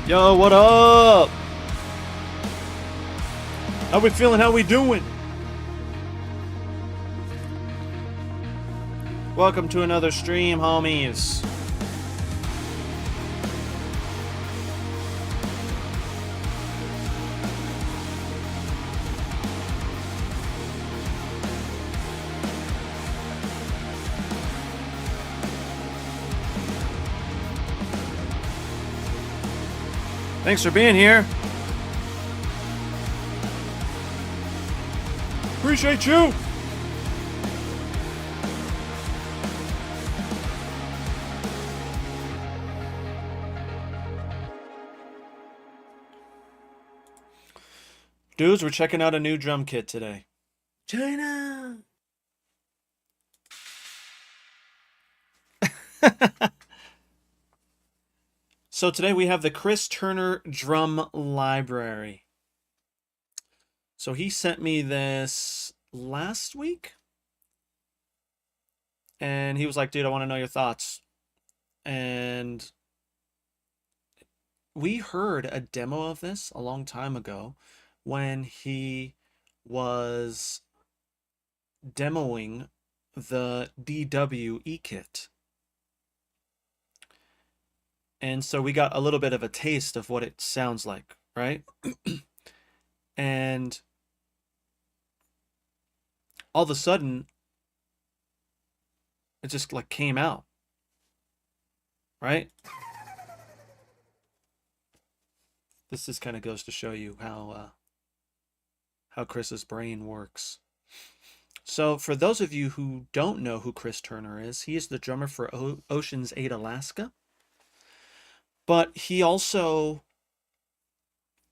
Yo, what up? How we feeling? How we doing? Welcome to another stream, homies. Thanks for being here. Appreciate you. Dudes, we're checking out a new drum kit today. China. So today we have the Chris Turner Drum Library. So he sent me this last week. And he was like, dude, I want to know your thoughts. And we heard a demo of this a long time ago when he was demoing the DWE kit. And so we got a little bit of a taste of what it sounds like, right? And all of a sudden, it just like came out, right? This just kind of goes to show you how Chris's brain works. So for those of you who don't know who Chris Turner is, he is the drummer for Ocean's 8 Alaska. But he also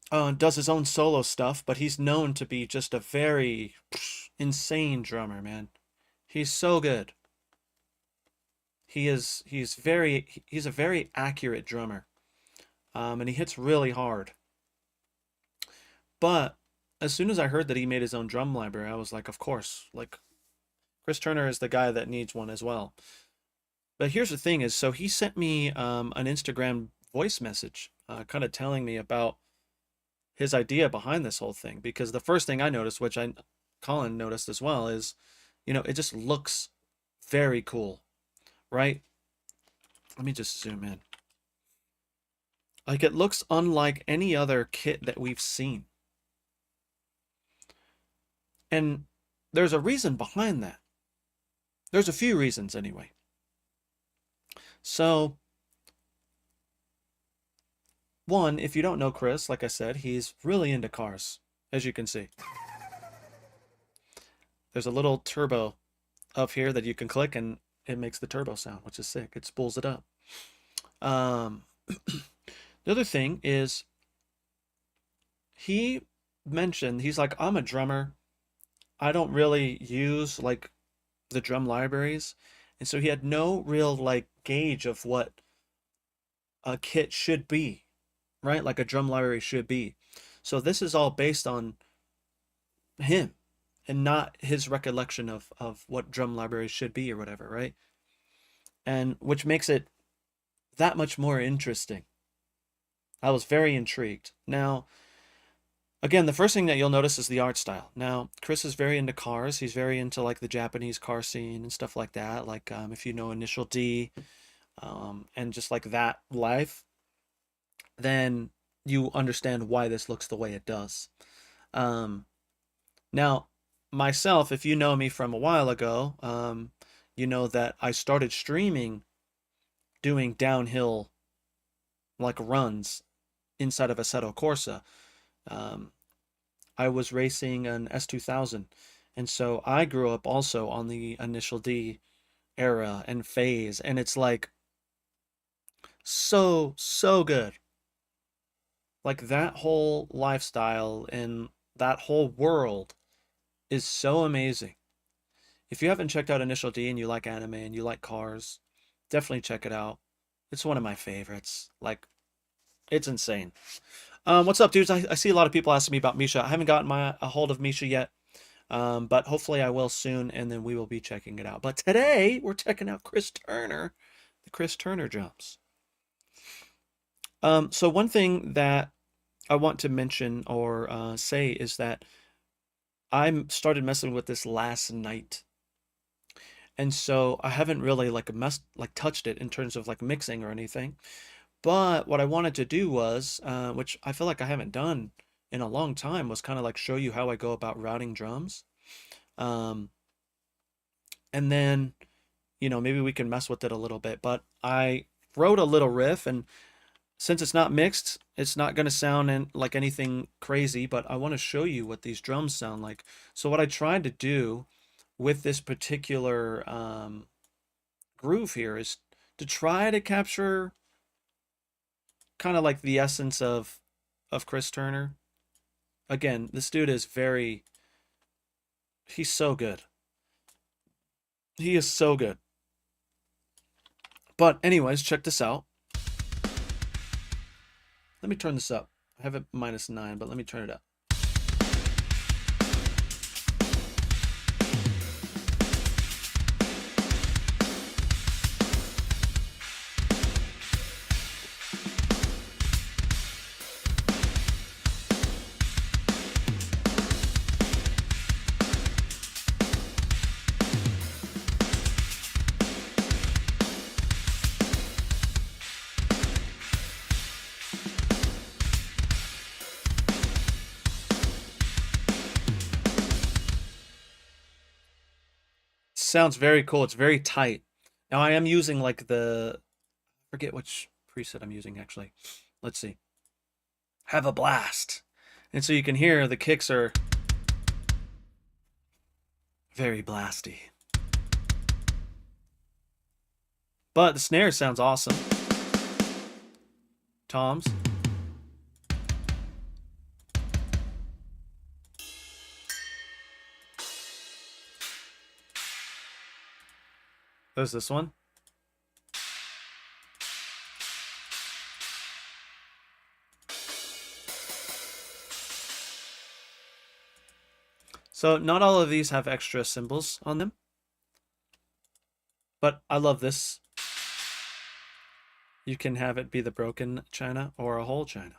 does his own solo stuff, but he's known to be just a very insane drummer, man. He's so good. He's a very accurate drummer. And he hits really hard. But as soon as I heard that he made his own drum library, I was like, of course, like Chris Turner is the guy that needs one as well. But here's the thing is, so he sent me an Instagram voice message kind of telling me about his idea behind this whole thing, because the first thing I noticed, which Colin noticed as well, is, it just looks very cool, right? Let me just zoom in. Like, it looks unlike any other kit that we've seen. And there's a reason behind that. There's a few reasons anyway. So, one, if you don't know Chris, like I said, he's really into cars, as you can see. There's a little turbo up here that you can click and it makes the turbo sound, which is sick. It spools it up. The other thing is, he mentioned, he's like, I'm a drummer. I don't really use like the drum libraries. And so he had no real like gauge of what a kit should be, right? Like a drum library should be. So this is all based on him and not his recollection of what drum libraries should be or whatever, right? And which makes it that much more interesting. I was very intrigued. Now, again, the first thing that you'll notice is the art style. Now, Chris is very into cars. He's very into like the Japanese car scene and stuff like that. Like if you know Initial D and just like that life, then you understand why this looks the way it does. Now, myself, if you know me from a while ago, you know that I started streaming doing downhill like runs inside of Assetto Corsa. I was racing an S2000, and so I grew up also on the Initial D era and phase, and it's like so good. Like that whole lifestyle and that whole world is so amazing. If you haven't checked out Initial D and you like anime and you like cars, definitely check it out. It's one of my favorites. Like, it's insane. What's up, dudes? I see a lot of people asking me about Misha. I haven't gotten a hold of Misha yet, but hopefully I will soon, and then we will be checking it out. But today, we're checking out Chris Turner, the Chris Turner drums. So one thing that I want to mention or say is that I started messing with this last night, and so I haven't really like touched it in terms of like mixing or anything. But what I wanted to do was, which I feel like I haven't done in a long time, was kind of like show you how I go about routing drums. Um, and then, maybe we can mess with it a little bit. But I wrote a little riff, and since it's not mixed, it's not going to sound like anything crazy, but I want to show you what these drums sound like. So what I tried to do with this particular groove here is to try to capture kind of like the essence of Chris Turner. Again, this dude is he's so good. He is so good. But anyways, check this out. Let me turn this up. I have it -9, but let me turn it up. Sounds very cool. It's very tight. Now I am using like forget which preset I'm using actually. Let's see. Have a blast. And so you can hear the kicks are very blasty. But the snare sounds awesome. Toms. There's this one. So not all of these have extra cymbals on them, but I love this. You can have it be the broken china or a whole china.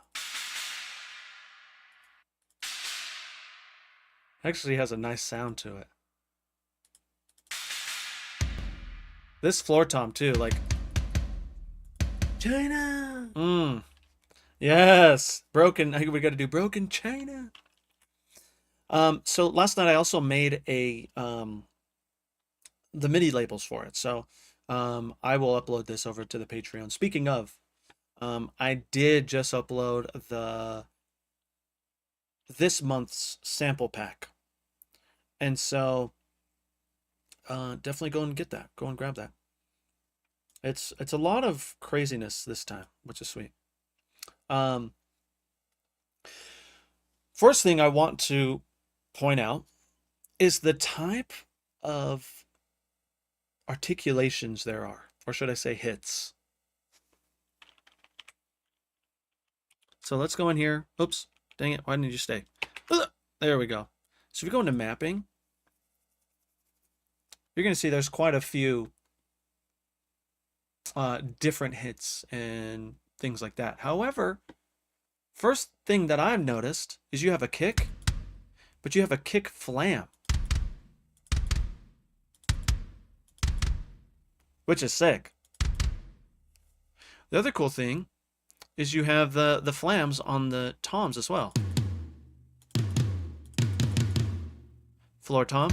Actually has a nice sound to it. This floor tom too, like China. Yes, broken. We got to do broken china. So last night I also made the MIDI labels for it. So I will upload this over to the Patreon. Speaking of, I did just upload this month's sample pack, and so definitely go and get that. Go and grab that. It's a lot of craziness this time, which is sweet. First thing I want to point out is the type of articulations there are, or should I say hits. So let's go in here. Oops, dang it, why didn't you stay? There we go. So if you go into mapping, you're going to see there's quite a few different hits and things like that. However, first thing that I've noticed is you have a kick, but you have a kick flam, which is sick. The other cool thing is you have the flams on the toms as well. Floor tom.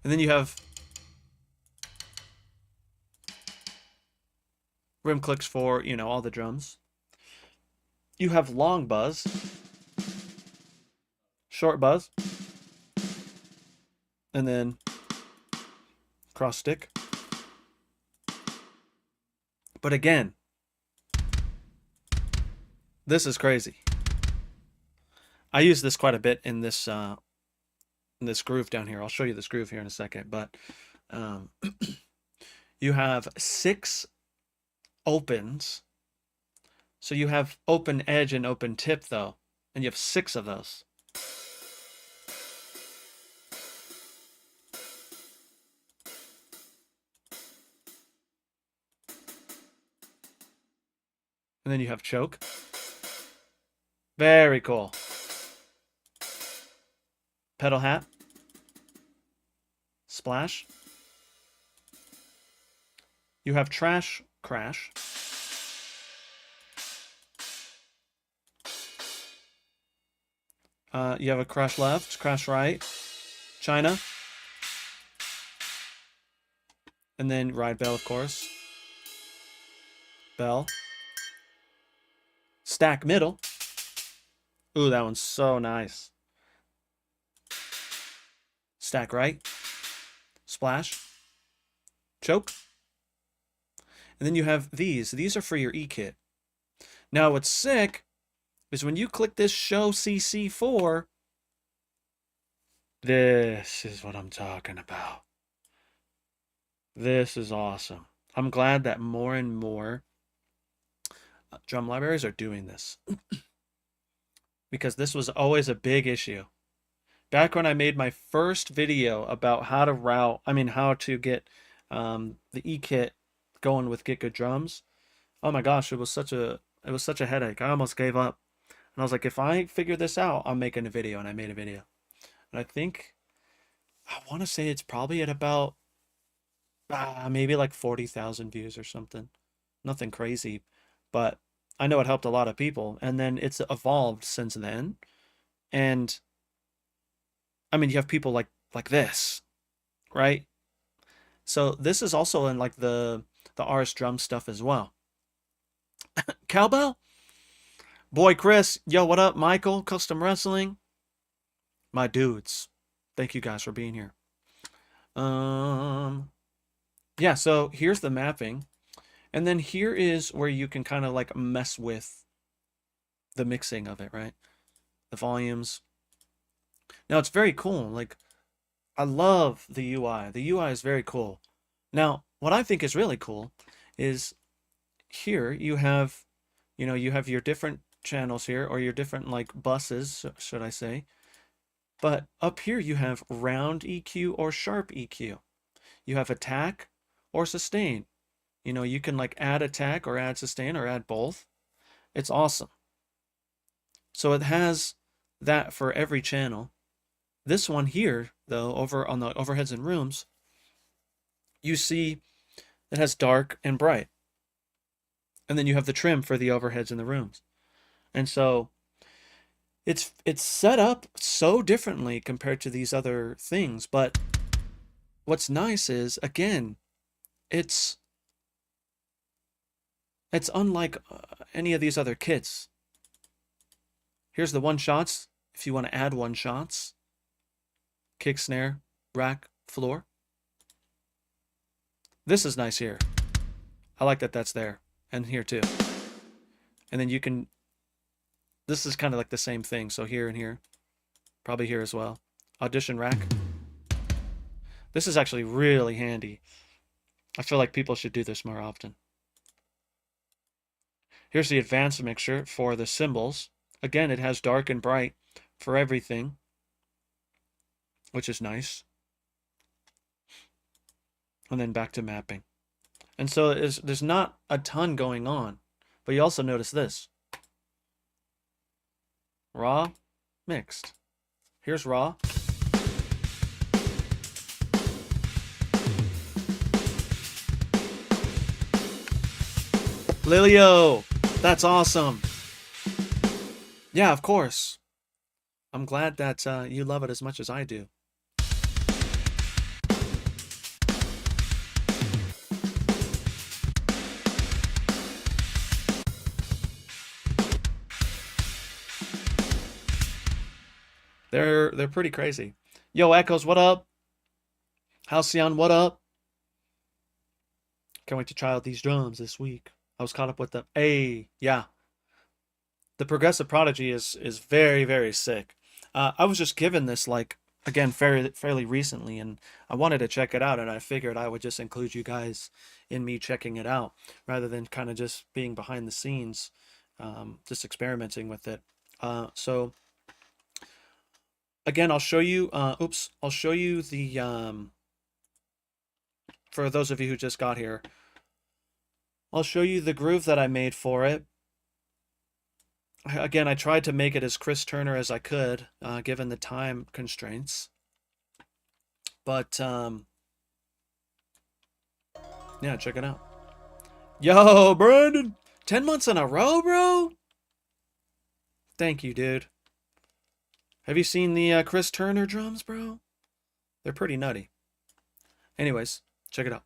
And then you have rim clicks for, all the drums. You have long buzz, short buzz, and then cross stick. But again, this is crazy. I use this quite a bit in this groove down here. I'll show you this groove here in a second, but you have 6 opens. So you have open edge and open tip though, and you have 6 of those. And then you have choke. Very cool. Pedal hat. Splash. You have trash crash. You have a crash left, crash right, China, and then ride bell, of course. Bell. Stack middle. Ooh, that one's so nice. Stack right. Splash. Choke. And then you have these. These are for your E-kit. Now, what's sick is when you click this Show CC4, this is what I'm talking about. This is awesome. I'm glad that more and more drum libraries are doing this because this was always a big issue. Back when I made my first video about how to get the E-kit going with Get Good Drums, oh my gosh, it was such a headache. I almost gave up. And I was like, if I figure this out, I'm making a video, and I made a video. And I want to say it's probably at about maybe like 40,000 views or something. Nothing crazy, but I know it helped a lot of people. And then it's evolved since then. And I mean, you have people like this, right? So this is also in like the RS drum stuff as well. Cowbell? Boy, Chris. Yo, what up, Michael? Custom Wrestling. My dudes. Thank you guys for being here. Yeah, so here's the mapping. And then here is where you can kind of like mess with the mixing of it, right? The volumes. Now it's very cool. Like, I love the UI. The UI is very cool. Now, what I think is really cool is here you have, you have your different channels here, or your different like buses, should I say. But up here you have round EQ or sharp EQ. You have attack or sustain. You can like add attack or add sustain or add both. It's awesome. So it has that for every channel. This one here, though, over on the overheads and rooms, you see it has dark and bright. And then you have the trim for the overheads in the rooms. And so it's set up so differently compared to these other things. But what's nice is, again, it's unlike any of these other kits. Here's the one-shots, if you want to add one-shots. Kick, snare, rack, floor. This is nice here. I like that that's there. And here too. And then you can, this is kind of like the same thing. So here and here. Probably here as well. Audition rack. This is actually really handy. I feel like people should do this more often. Here's the advanced mixer for the cymbals. Again, it has dark and bright for everything, which is nice. And then back to mapping. And so there's not a ton going on, but you also notice this. Raw, mixed. Here's raw. Lilio, that's awesome. Yeah, of course. I'm glad that you love it as much as I do. They're pretty crazy. Yo, Echoes, what up? Halcyon, what up? Can't wait to try out these drums this week. I was caught up with the yeah. The Progressive Prodigy is very, very sick. I was just given this, like, again, fairly recently, and I wanted to check it out, and I figured I would just include you guys in me checking it out, rather than kind of just being behind the scenes, just experimenting with it. So, again, I'll show you, I'll show you the, for those of you who just got here, I'll show you the groove that I made for it. Again, I tried to make it as Chris Turner as I could, given the time constraints. But yeah, check it out. Yo, Brandon, 10 months in a row, bro. Thank you, dude. Have you seen the Chris Turner drums, bro? They're pretty nutty. Anyways, check it out.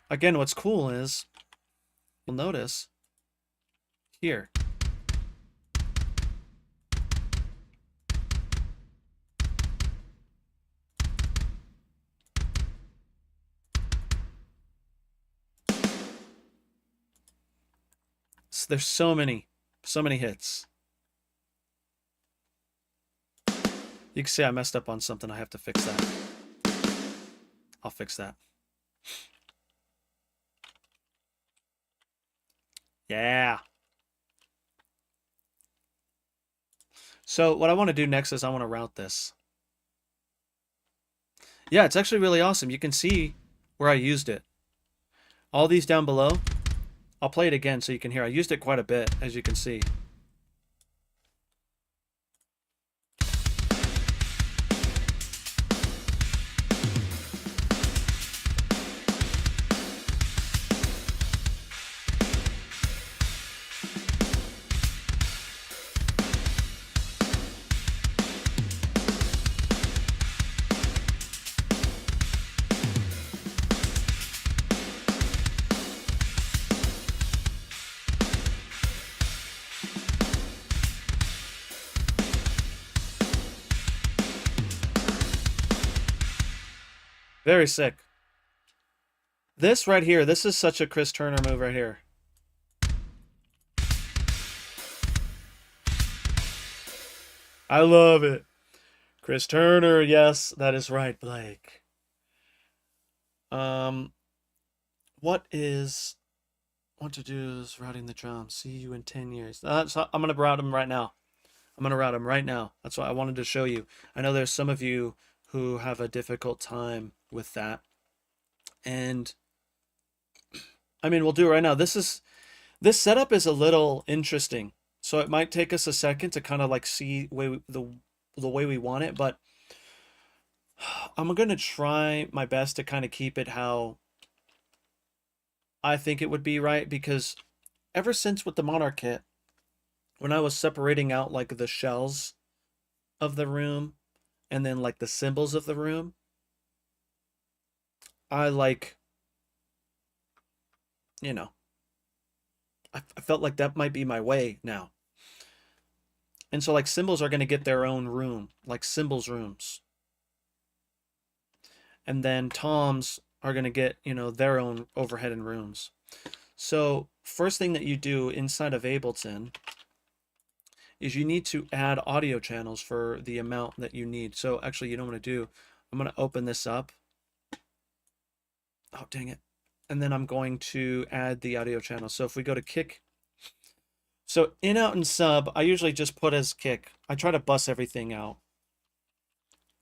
Again, what's cool is, you'll notice here. There's so many hits. You can see I messed up on something. I have to fix that. I'll fix that. Yeah. So what I want to do next is I want to route this. Yeah, it's actually really awesome. You can see where I used it. All these down below. I'll play it again so you can hear. I used it quite a bit, as you can see. Very sick. This right here, this is such a Chris Turner move right here. I love it. Chris Turner, yes, that is right, Blake. What to do is routing the drums. See you in 10 years. So I'm gonna route them right now. I'm gonna route them right now. That's what I wanted to show you. I know there's some of you who have a difficult time with that. And I mean, we'll do it right now. This setup is a little interesting. So it might take us a second to kind of like see the way we want it, but I'm gonna try my best to kind of keep it how I think it would be, right? Because ever since with the Monarch kit, when I was separating out like the shells of the room and then like the symbols of the room, I like, you know, I felt like that might be my way now. And so like symbols are going to get their own room, like symbols rooms. And then toms are going to get, you know, their own overhead and rooms. So first thing that you do inside of Ableton is you need to add audio channels for the amount that you need. So actually, you know what I'm going to do? I'm going to open this up. Oh, dang it. And then I'm going to add the audio channel. So if we go to kick, so in, out, and sub, I usually just put as kick. I try to bus everything out.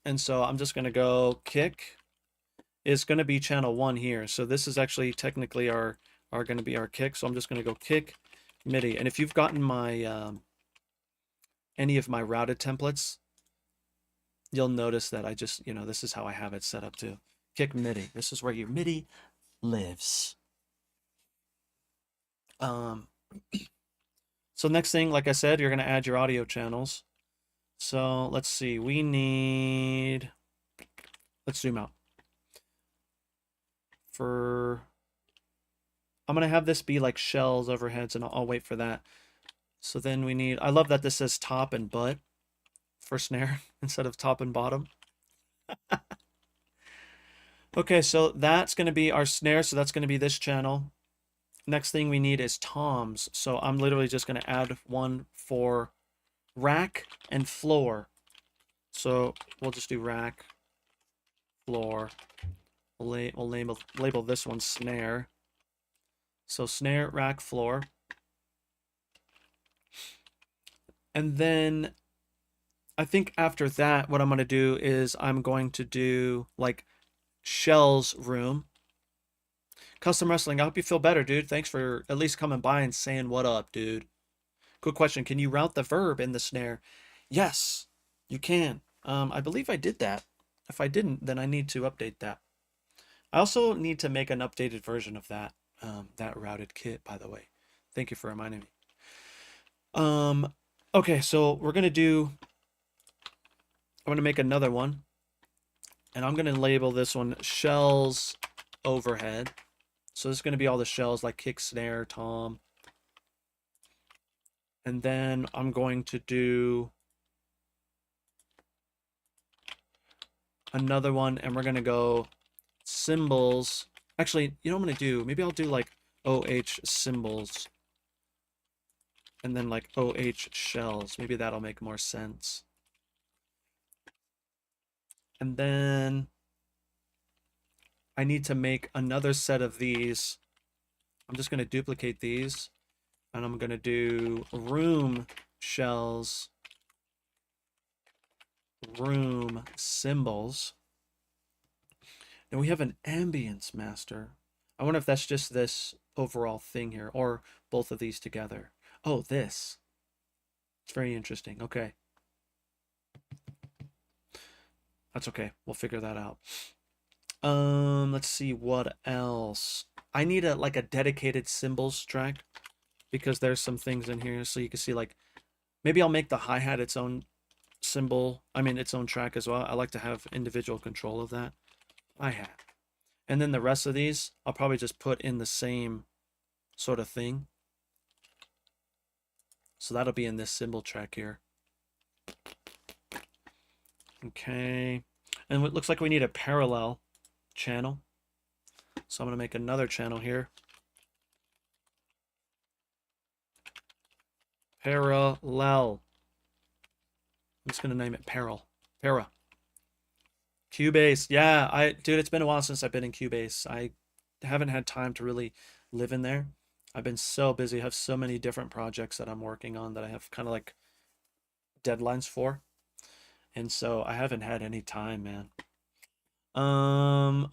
And so I'm just going to go kick is going to be channel 1 here. So this is actually technically our going to be our kick. So I'm just going to go kick MIDI. And if you've gotten my any of my routed templates, you'll notice that I just, you know, this is how I have it set up too. Kick MIDI. This is where your MIDI lives. So next thing, like I said, you're going to add your audio channels. So let's see, let's zoom out. I'm going to have this be like shells overheads, and I'll wait for that. So then we need, I love that this says top and butt for snare instead of top and bottom. Okay, so that's going to be our snare. So that's going to be this channel. Next thing we need is toms. So I'm literally just going to add one for rack and floor. So we'll just do rack, floor. We'll label this one snare. So snare, rack, floor. And then I think after that, what I'm going to do is I'm going to do like Shell's room. Custom wrestling, I hope you feel better, dude. Thanks for at least coming by and saying what up, dude. Quick question. Can you route the verb in the snare? Yes, you can. I believe I did that. If I didn't, then I need to update that. I also need to make an updated version of that routed kit, by the way. Thank you for reminding me. Okay, so I'm gonna make another one, and I'm gonna label this one shells overhead. So this is gonna be all the shells like kick, snare, tom. And then I'm going to do another one, and we're gonna go cymbals. Actually, you know what I'm gonna do? Maybe I'll do like OH cymbals and then like OH shells. Maybe that'll make more sense. And then I need to make another set of these. I'm just gonna duplicate these, and I'm gonna do room shells, room cymbals. And we have an ambience master. I wonder if that's just this overall thing here, or both of these together. Oh, this. It's very interesting. Okay. That's okay. We'll figure that out. Let's see what else. I need a like a dedicated cymbals track because there's some things in here so you can see like maybe I'll make the hi-hat its own cymbal. I mean its own track as well. I like to have individual control of that. Hi-hat. And then the rest of these I'll probably just put in the same sort of thing. So that'll be in this cymbal track here. Okay. And it looks like we need a parallel channel. So I'm going to make another channel here. Parallel. I'm just going to name it Para. Cubase. Yeah, dude, it's been a while since I've been in Cubase. I haven't had time to really live in there. I've been so busy. I have so many different projects that I'm working on that I have kind of like deadlines for. And so I haven't had any time, man.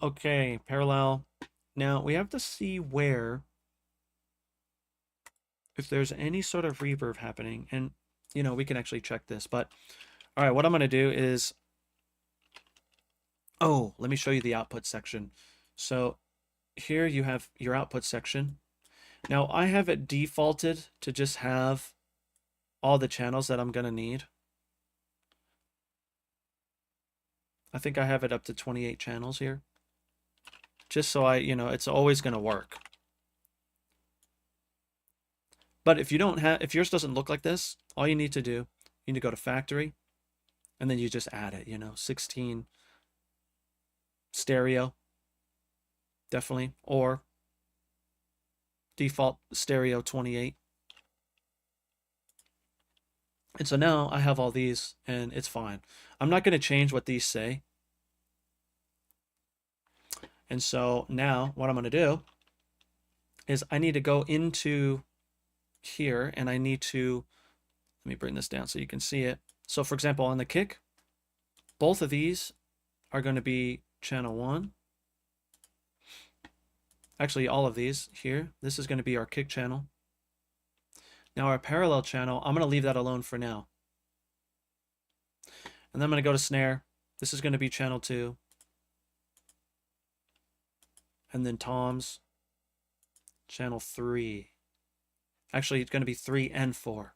Okay, parallel. Now we have to see where, if there's any sort of reverb happening, and you know, we can actually check this, but all right, what I'm gonna do is, oh, let me show you the output section. So here you have your output section. Now I have it defaulted to just have all the channels that I'm gonna need. I think I have it up to 28 channels here. Just so it's always gonna work. But if yours doesn't look like this, all you need to do, you need to go to factory, and then you just add it, 16 stereo, definitely, or default stereo 28. And so now I have all these, and it's fine. I'm not going to change what these say. And so now what I'm going to do is I need to go into here, and I need to, let me bring this down so you can see it. So for example, on the kick, both of these are going to be channel 1. Actually, all of these here, this is going to be our kick channel. Now our parallel channel, I'm going to leave that alone for now. And then I'm going to go to snare. This is going to be channel 2. And then toms, channel 3. Actually, it's going to be 3 and 4.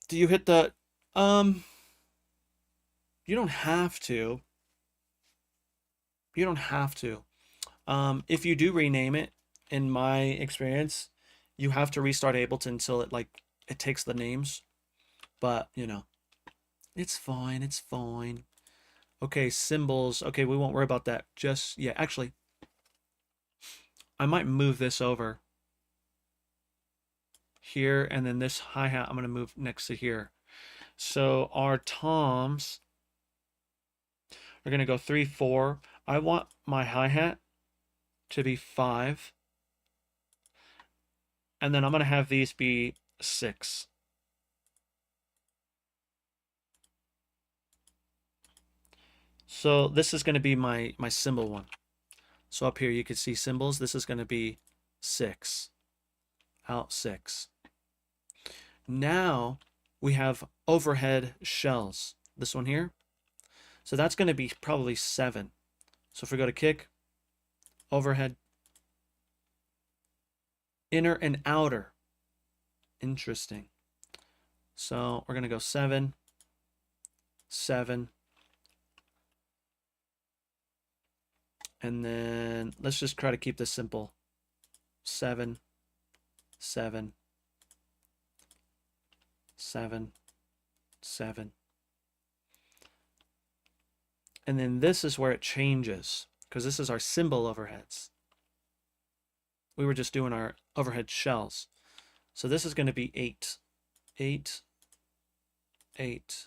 Do you hit the, you don't have to. You don't have to. If you do rename it, in my experience, you have to restart Ableton until it takes the names. But, it's fine. It's fine. Okay, cymbals. Okay, we won't worry about that just yet. Actually, I might move this over here, and then this hi-hat I'm going to move next to here. So our toms, We're going to go 3, 4. I want my hi-hat to be 5. And then I'm going to have these be 6. So this is going to be my cymbal one. So up here you can see cymbals. This is going to be 6. Out 6. Now we have overhead shells. This one here. So that's going to be probably 7. So if we go to kick, overhead, inner and outer. Interesting. So we're going to go 7, 7. And then let's just try to keep this simple. 7, 7, 7, 7. And then this is where it changes, because this is our cymbal overheads. We were just doing our overhead shells. So this is going to be 8, 8, 8.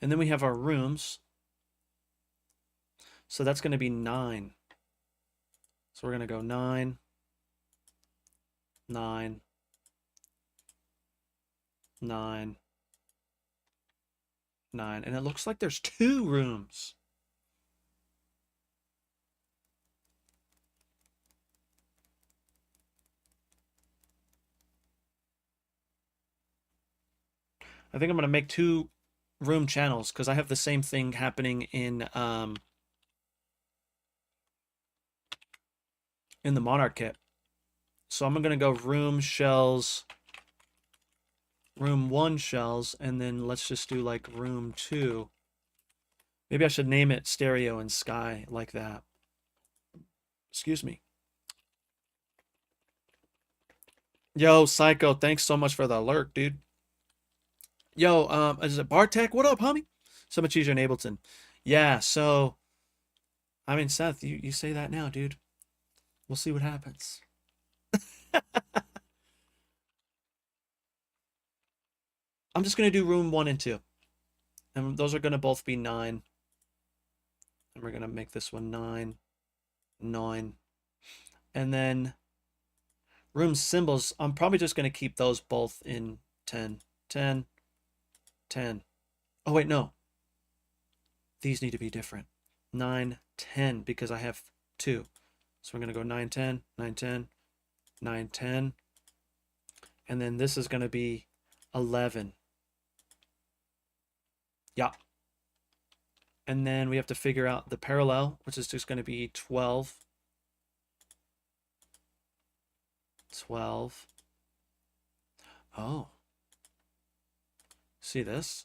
And then we have our rooms. So that's going to be 9. So we're going to go 9, 9, 9, 9. And it looks like there's 2 rooms. I think I'm going to make 2 room channels because I have the same thing happening in the Monarch kit. So I'm going to go room shells, room 1 shells, and then let's just do like room 2. Maybe I should name it stereo and sky like that. Excuse me. Yo, Psycho, thanks so much for the alert, dude. Yo, is it Bartek? What up, homie? So much easier in Ableton. Yeah, so I mean, Seth, you say that now, dude. We'll see what happens. I'm just gonna do room 1 and 2. And those are gonna both be 9. And we're gonna make this one 9, 9. And then room symbols, I'm probably just gonna keep those both in 10, 10, 10. Oh wait, no. These need to be different. 9, 10, because I have 2. So we're gonna go 9, 10, 9, 10, 9, 10. And then this is gonna be 11. Yeah. And then we have to figure out the parallel, which is just going to be 12. 12. Oh. See this?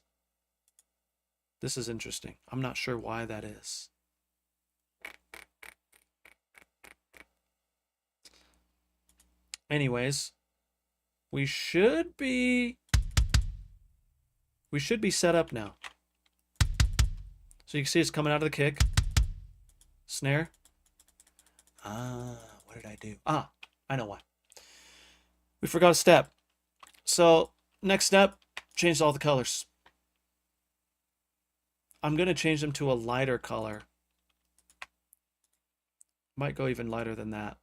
This is interesting. I'm not sure why that is. Anyways, we should be set up now. So you can see it's coming out of the kick. Snare. What did I do? I know why. We forgot a step. So next step, change all the colors. I'm going to change them to a lighter color. Might go even lighter than that.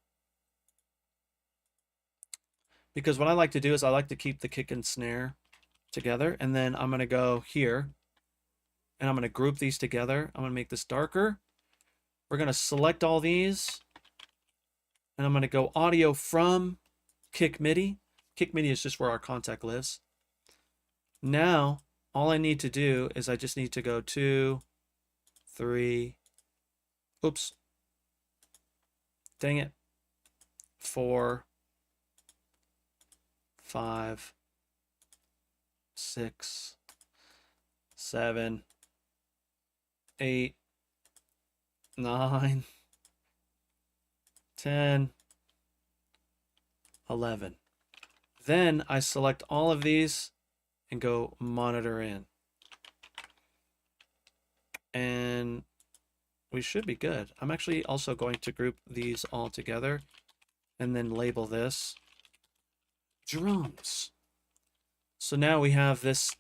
Because what I like to do is I like to keep the kick and snare together. And then I'm going to go here. And I'm going to group these together. I'm going to make this darker. We're going to select all these. And I'm going to go audio from kick MIDI. Kick MIDI is just where our contact lives. Now, all I need to do is I just need to go 2, 3, oops. Dang it. 4, 5, 6, 7, 8, 9, 10, 11. Then I select all of these and go monitor in. And we should be good. I'm actually also going to group these all together and then label this drums. So now we have this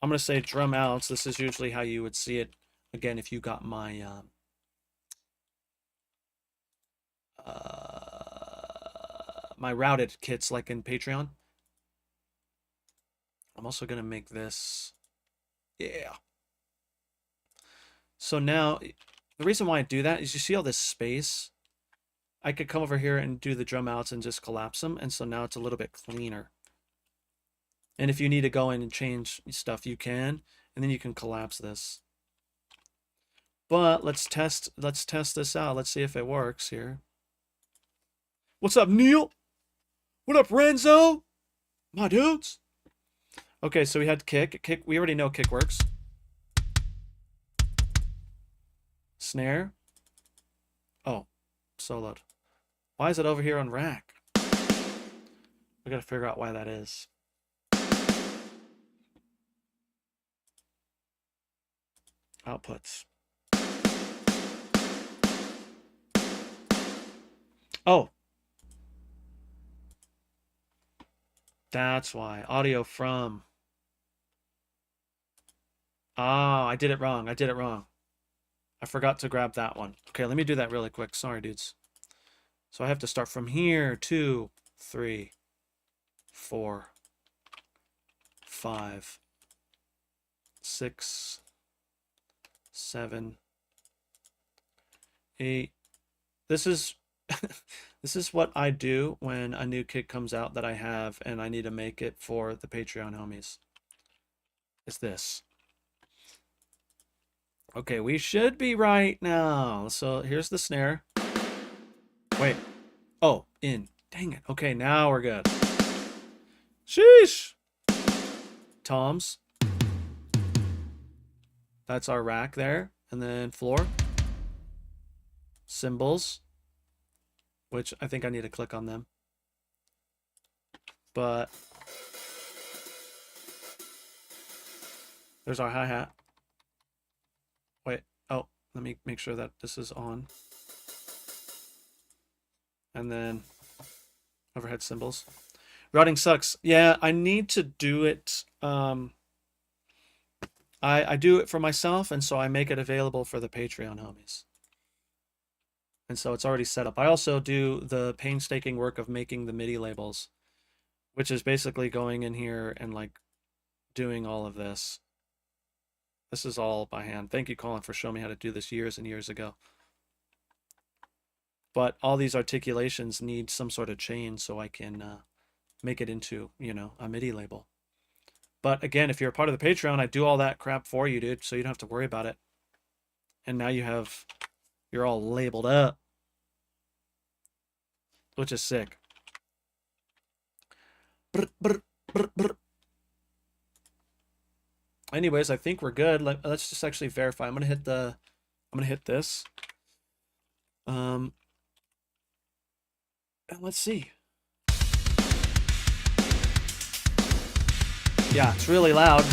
I'm going to say drum outs. This is usually how you would see it. Again, if you got my my routed kits like in Patreon. I'm also going to make this. Yeah. So now, the reason why I do that is you see all this space? I could come over here and do the drum outs and just collapse them. And so now it's a little bit cleaner. And if you need to go in and change stuff, you can. And then you can collapse this. But let's test this out. Let's see if it works here. What's up, Neil? What up, Renzo? My dudes. Okay, so we had kick. Kick. We already know kick works. Snare. Oh, soloed. Why is it over here on rack? We gotta figure out why that is. Outputs. Oh. That's why. Audio from. Ah, I did it wrong. I did it wrong. I forgot to grab that one. Okay, let me do that really quick. Sorry, dudes. So I have to start from here. 2, 3, 4, 5, 6, 7, 8. This is this is what I do when a new kit comes out that I have and I need to make it for the Patreon homies. It's this. Okay, we should be right now. So here's the snare. Wait. Oh, in. Dang it. Okay, now we're good. Sheesh. Toms. That's our rack there. And then floor. Cymbals. Which I think I need to click on them. But there's our hi-hat. Wait. Oh, let me make sure that this is on. And then overhead cymbals. Routing sucks. Yeah, I need to do it. I do it for myself, and so I make it available for the Patreon homies. And so it's already set up. I also do the painstaking work of making the MIDI labels, which is basically going in here and like doing all of this. This is all by hand. Thank you, Colin, for showing me how to do this years and years ago. But all these articulations need some sort of chain so I can make it into, you know, a MIDI label. But again, if you're a part of the Patreon, I do all that crap for you, dude, so you don't have to worry about it. And now you're all labeled up, which is sick. Brr, brr, brr, brr. Anyways, I think we're good. Let's just actually verify. I'm gonna hit this. And let's see. Yeah, it's really loud.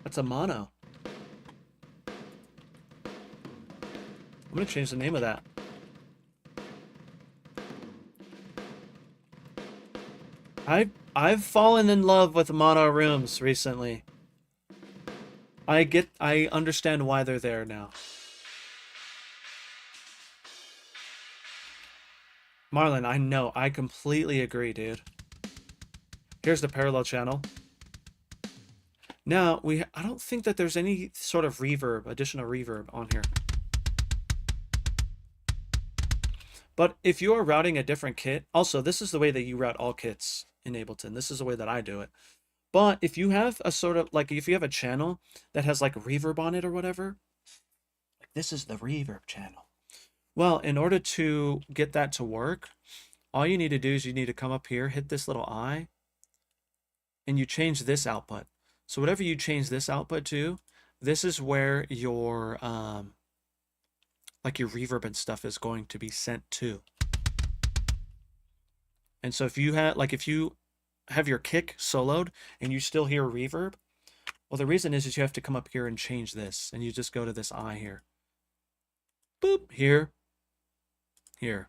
That's a mono. I'm gonna change the name of that. I've fallen in love with mono rooms recently. I understand why they're there now. Marlon, I know. I completely agree, dude. Here's the parallel channel. Now, I don't think that there's any sort of reverb, additional reverb on here. But if you are routing a different kit, also, this is the way that you route all kits in Ableton. This is the way that I do it. But if you have a sort of, like, if you have a channel that has, like, reverb on it or whatever, like, this is the reverb channel. Well, in order to get that to work, all you need to do is you need to come up here, hit this little eye, and you change this output. So whatever you change this output to, this is where your like your reverb and stuff is going to be sent to. And so if you have your kick soloed and you still hear reverb, well, the reason is you have to come up here and change this, and you just go to this eye here. Boop, here, here.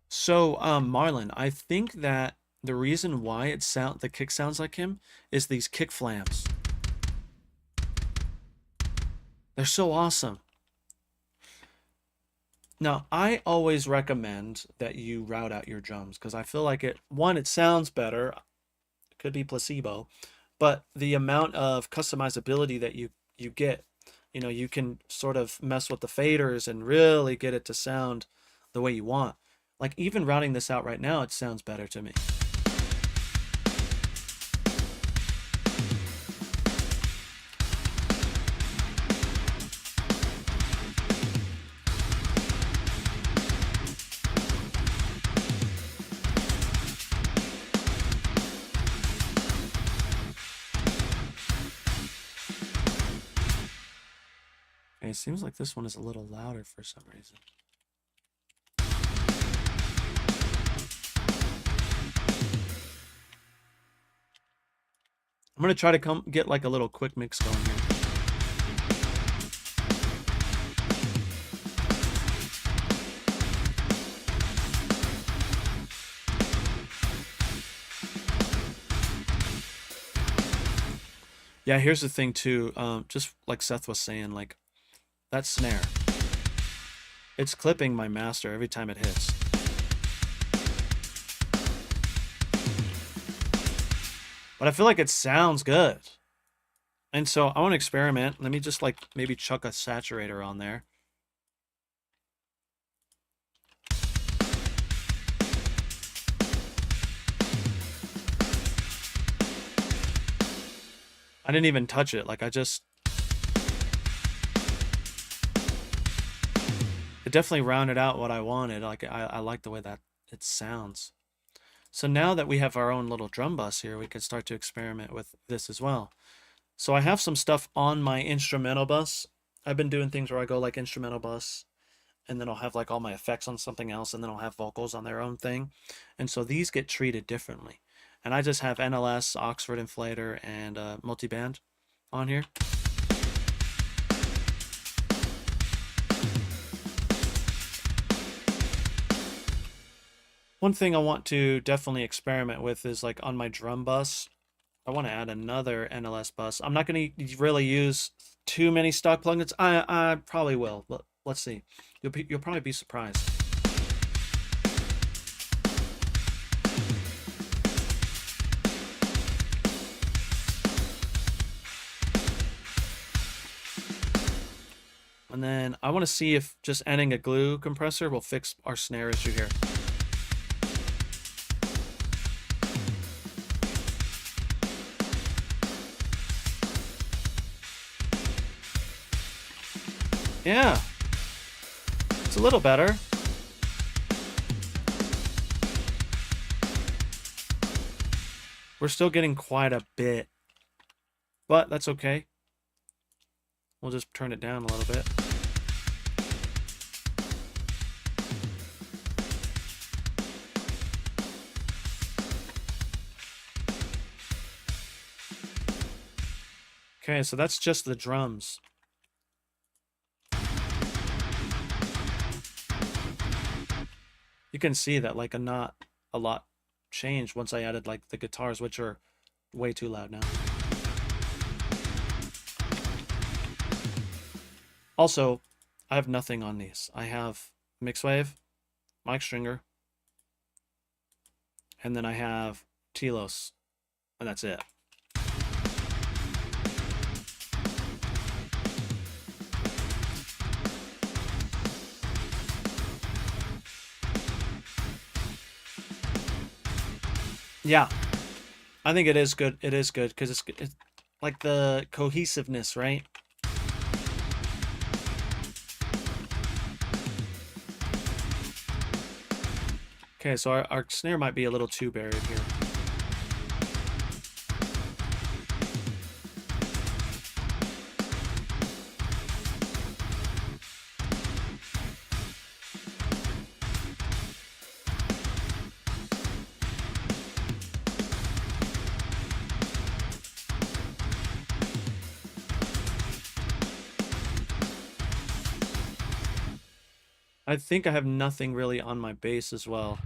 So, Marlon, I think that the reason why the kick sounds like him is these kick flams. They're so awesome. Now, I always recommend that you route out your drums because I feel like it sounds better. It could be placebo, but the amount of customizability that you get, you can sort of mess with the faders and really get it to sound the way you want. Like even routing this out right now, it sounds better to me. Okay, it seems like this one is a little louder for some reason. I'm going to try to get like a little quick mix going here. Yeah, here's the thing too. Just like Seth was saying, like that snare, it's clipping my master every time it hits. But I feel like it sounds good. And so I want to experiment. Let me just like maybe chuck a saturator on there. I didn't even touch it. Like it definitely rounded out what I wanted. Like I like the way that it sounds. So now that we have our own little drum bus here, we can start to experiment with this as well. So I have some stuff on my instrumental bus. I've been doing things where I go like instrumental bus, and then I'll have like all my effects on something else, and then I'll have vocals on their own thing. And so these get treated differently. And I just have NLS, Oxford Inflator, and multiband on here. One thing I want to definitely experiment with is like on my drum bus, I want to add another NLS bus. I'm not going to really use too many stock plugins. I probably will, but let's see. You'll probably be surprised. And then I want to see if just adding a glue compressor will fix our snare issue here. Yeah, it's a little better. We're still getting quite a bit, but that's okay. We'll just turn it down a little bit. Okay, so that's just the drums. You can see that like not a lot changed once I added like the guitars, which are way too loud now. Also, I have nothing on these. I have Mixwave, Mike Stringer, and then I have Telos, and that's it. Yeah, I think it is good. It is good because it's like the cohesiveness, right? Okay, so our snare might be a little too buried here. I think I have nothing really on my bass as well.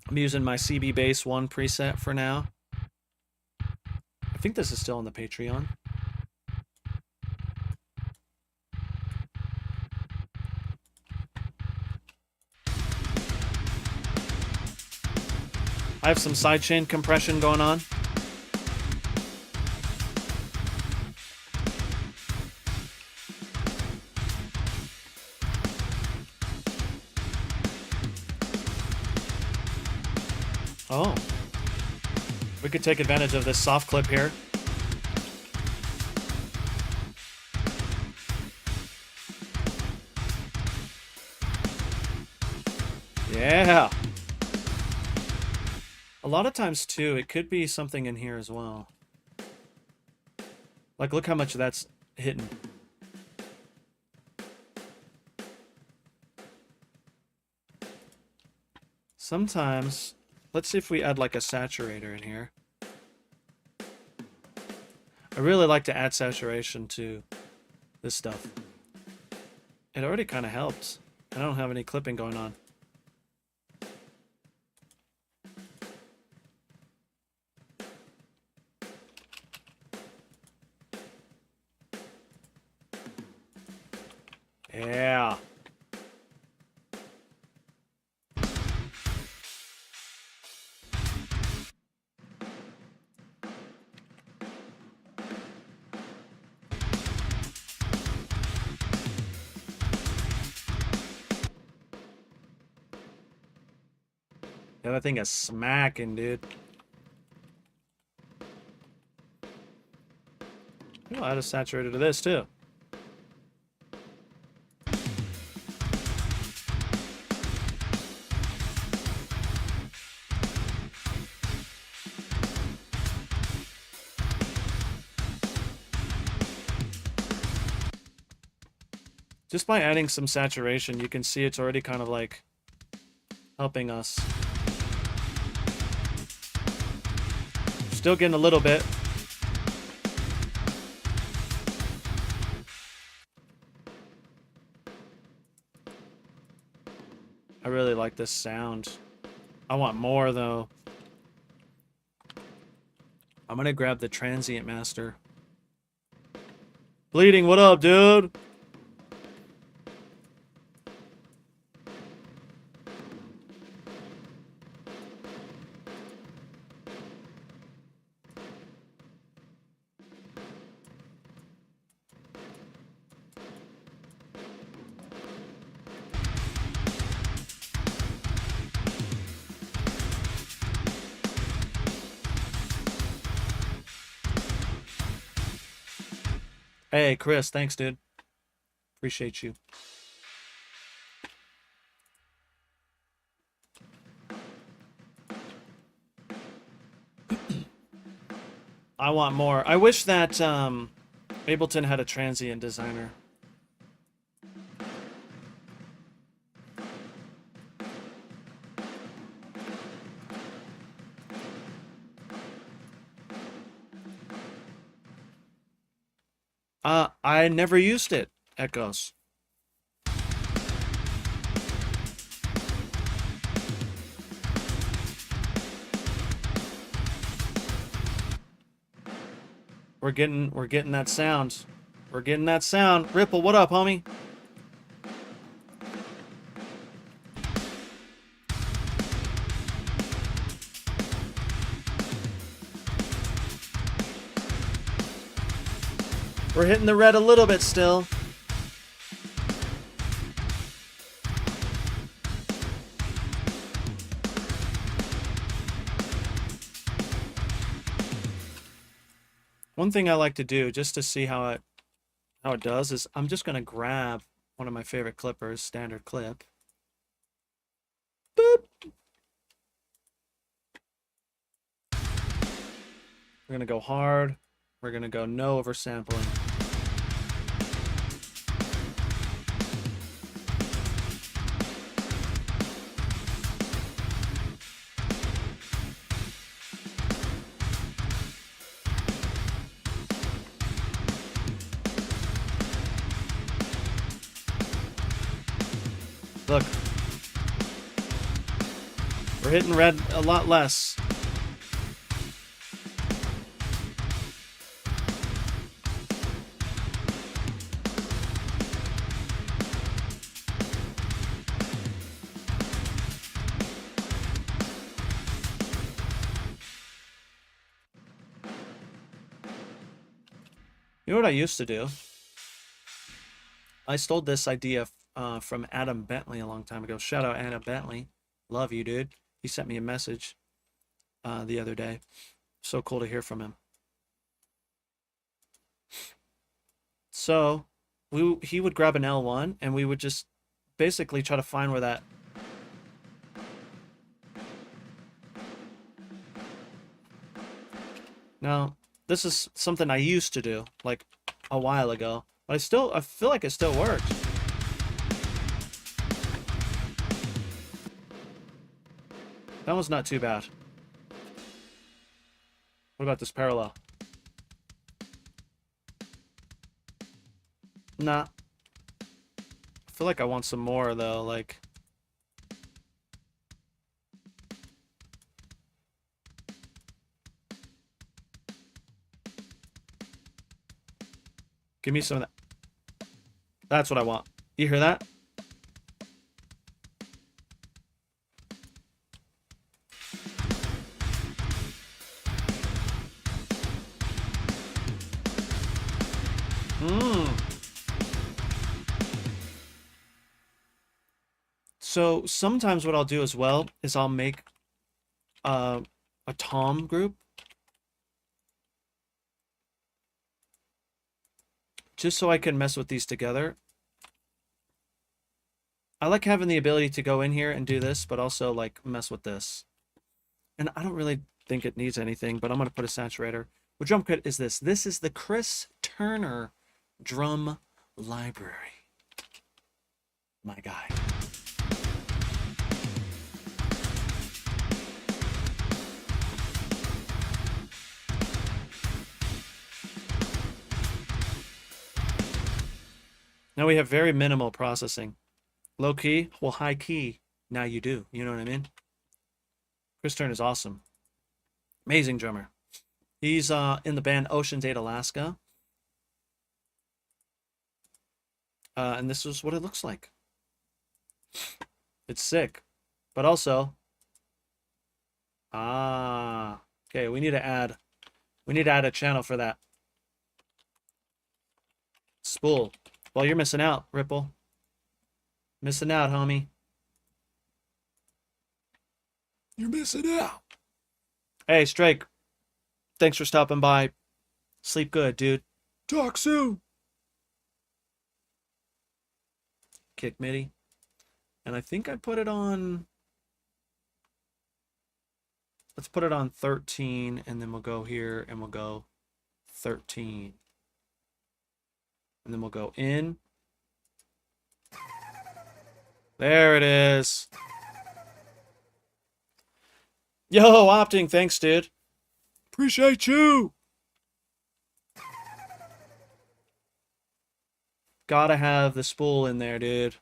I'm using my CB Bass 1 preset for now. I think this is still on the Patreon. I have some sidechain compression going on. Oh. We could take advantage of this soft clip here. Yeah. A lot of times, too, it could be something in here as well. Like, look how much that's hitting. Sometimes, let's see if we add like a saturator in here. I really like to add saturation to this stuff. It already kind of helps. I don't have any clipping going on. Yeah. Yeah, that thing is smacking, dude. I'll add a saturator to this, too. Just by adding some saturation, you can see it's already kind of like helping us. Still getting a little bit. I really like this sound. I want more, though. I'm gonna grab the transient master. Bleeding, what up, dude? Hey, Chris, thanks, dude. Appreciate you. I want more. I wish that Ableton had a transient designer. I never used it, Echoes. We're getting that sound. We're getting that sound. Ripple, what up, homie? We're hitting the red a little bit still. One thing I like to do, just to see how how it does is I'm just going to grab one of my favorite clippers, standard clip. Boop. We're going to go hard. We're going to go no oversampling. Look. We're hitting red a lot less. You know what I used to do? I stole this idea from Adam Bentley a long time ago. Shout out Adam Bentley. Love you, dude. He sent me a message the other day. So cool to hear from him. So he would grab an L1 and we would just basically try to find where that Now, this is something I used to do like a while ago, but I feel like it still works. That one's not too bad. What about this parallel? Nah. I feel like I want some more though, like give me some of that. That's what I want. You hear that? So sometimes what I'll do as well is I'll make a tom group just so I can mess with these together. I like having the ability to go in here and do this, but also like mess with this. And I don't really think it needs anything, but I'm going to put a saturator. What drum kit is this? This is the Chris Turner drum library. My guy. Now we have very minimal processing. Low key, well, high key. Now you do. You know what I mean? Chris Turner is awesome. Amazing drummer. He's in the band Ocean's 8 Alaska. And this is what it looks like. It's sick. But also... okay, we need to add a channel for that. Spool. Well, you're missing out, Ripple. Missing out, homie. You're missing out. Hey, Strake. Thanks for stopping by. Sleep good, dude. Talk soon. Kick MIDI. And I think I put it on... Let's put it on 13, and then we'll go here, and we'll go 13. And then we'll go in. There it is. Yo, Opting, thanks, dude. Appreciate you. Gotta have the spool in there, dude.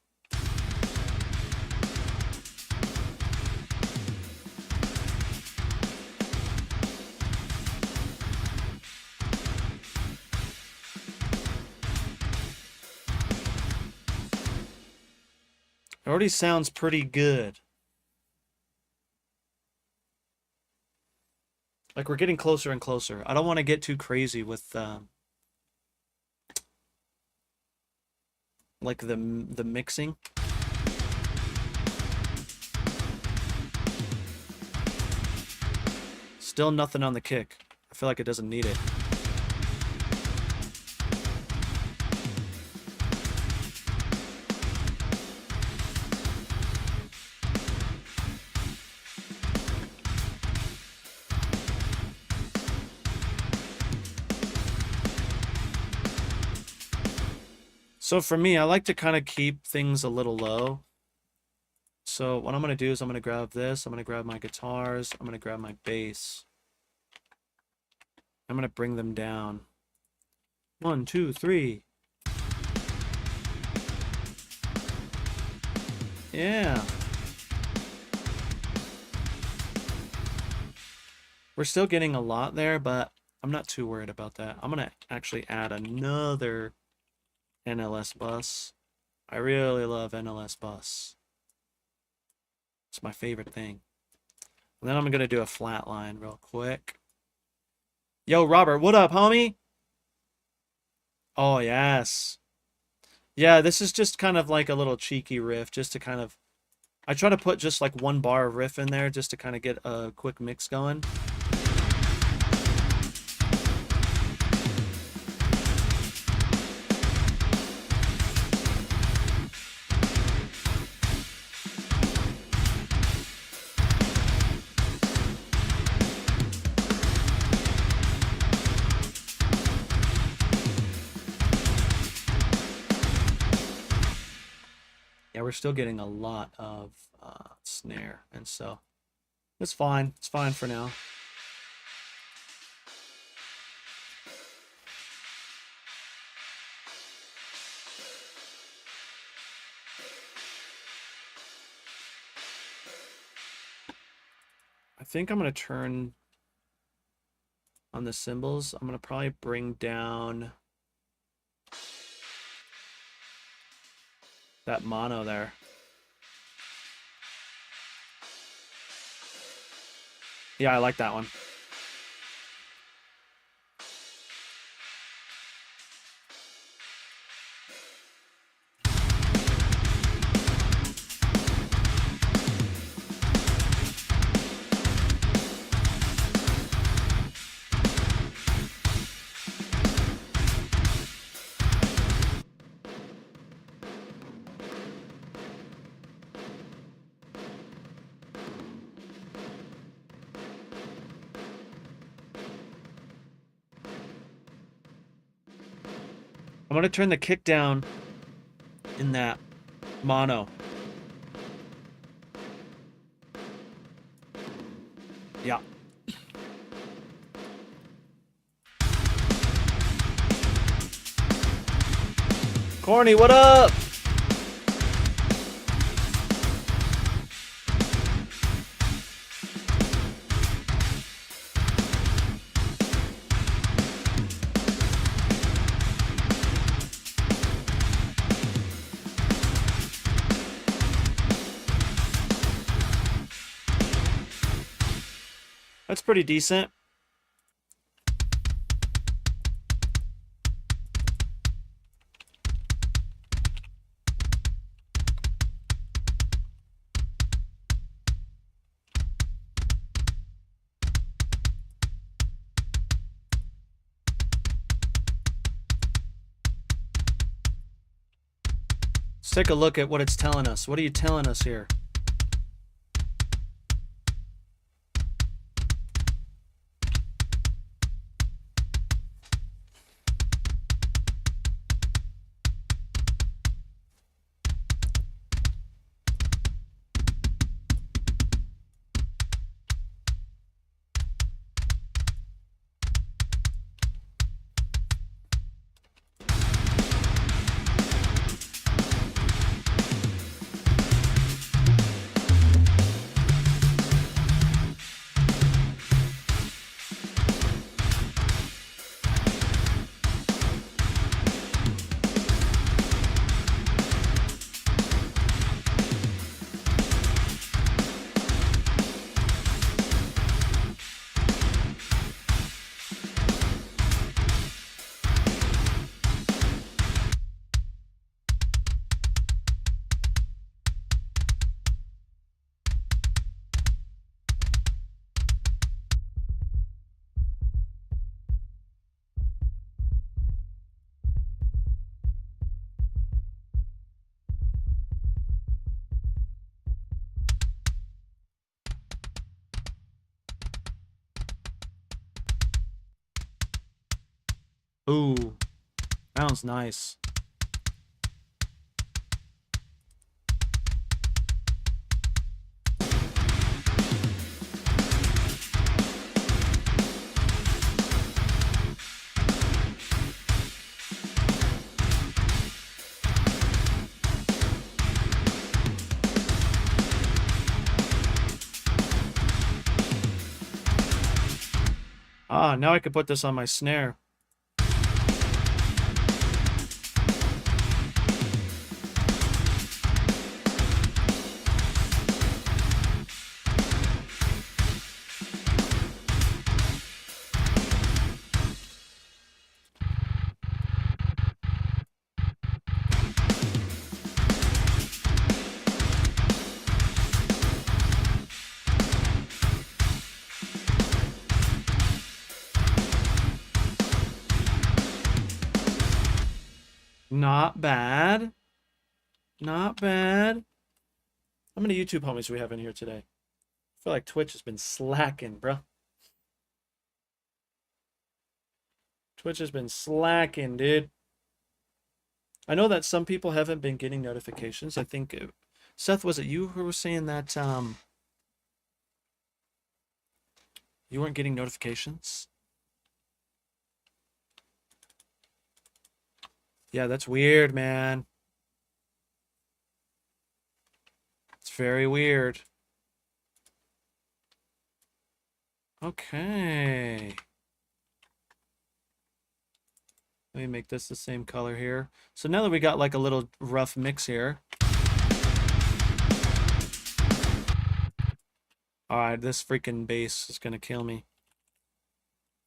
It already sounds pretty good. Like we're getting closer and closer. I don't want to get too crazy with like the mixing. Still nothing on the kick. I feel like it doesn't need it. So for me, I like to kind of keep things a little low. So what I'm going to do is I'm going to grab this. I'm going to grab my guitars. I'm going to grab my bass. I'm going to bring them down. 1, 2, 3. Yeah. We're still getting a lot there, but I'm not too worried about that. I'm going to actually add another NLS bus. I really love NLS bus. It's my favorite thing. And then I'm going to do a flat line real quick. Yo, Robert, what up, homie? Oh, yes. Yeah, this is just kind of like a little cheeky riff, just to kind of... I try to put just like one bar of riff in there just to kind of get a quick mix going. Yeah, we're still getting a lot of snare, and so it's fine. It's fine for now. I think I'm going to turn on the cymbals. I'm going to probably bring down that mono there. Yeah, I like that one. I'm going to turn the kick down in that mono. Yeah. Corny, what up? That's pretty decent. Let's take a look at what it's telling us. What are you telling us here? Ooh, sounds nice. Ah, now I could put this on my snare. Not bad. Not bad. How many YouTube homies do we have in here today? I feel like Twitch has been slacking, bro. Twitch has been slacking, dude. I know that some people haven't been getting notifications. I think, Seth, was it you who was saying that you weren't getting notifications? Yeah, that's weird, man. It's very weird. Okay. Let me make this the same color here. So now that we got like a little rough mix here. Alright, this freaking bass is gonna kill me.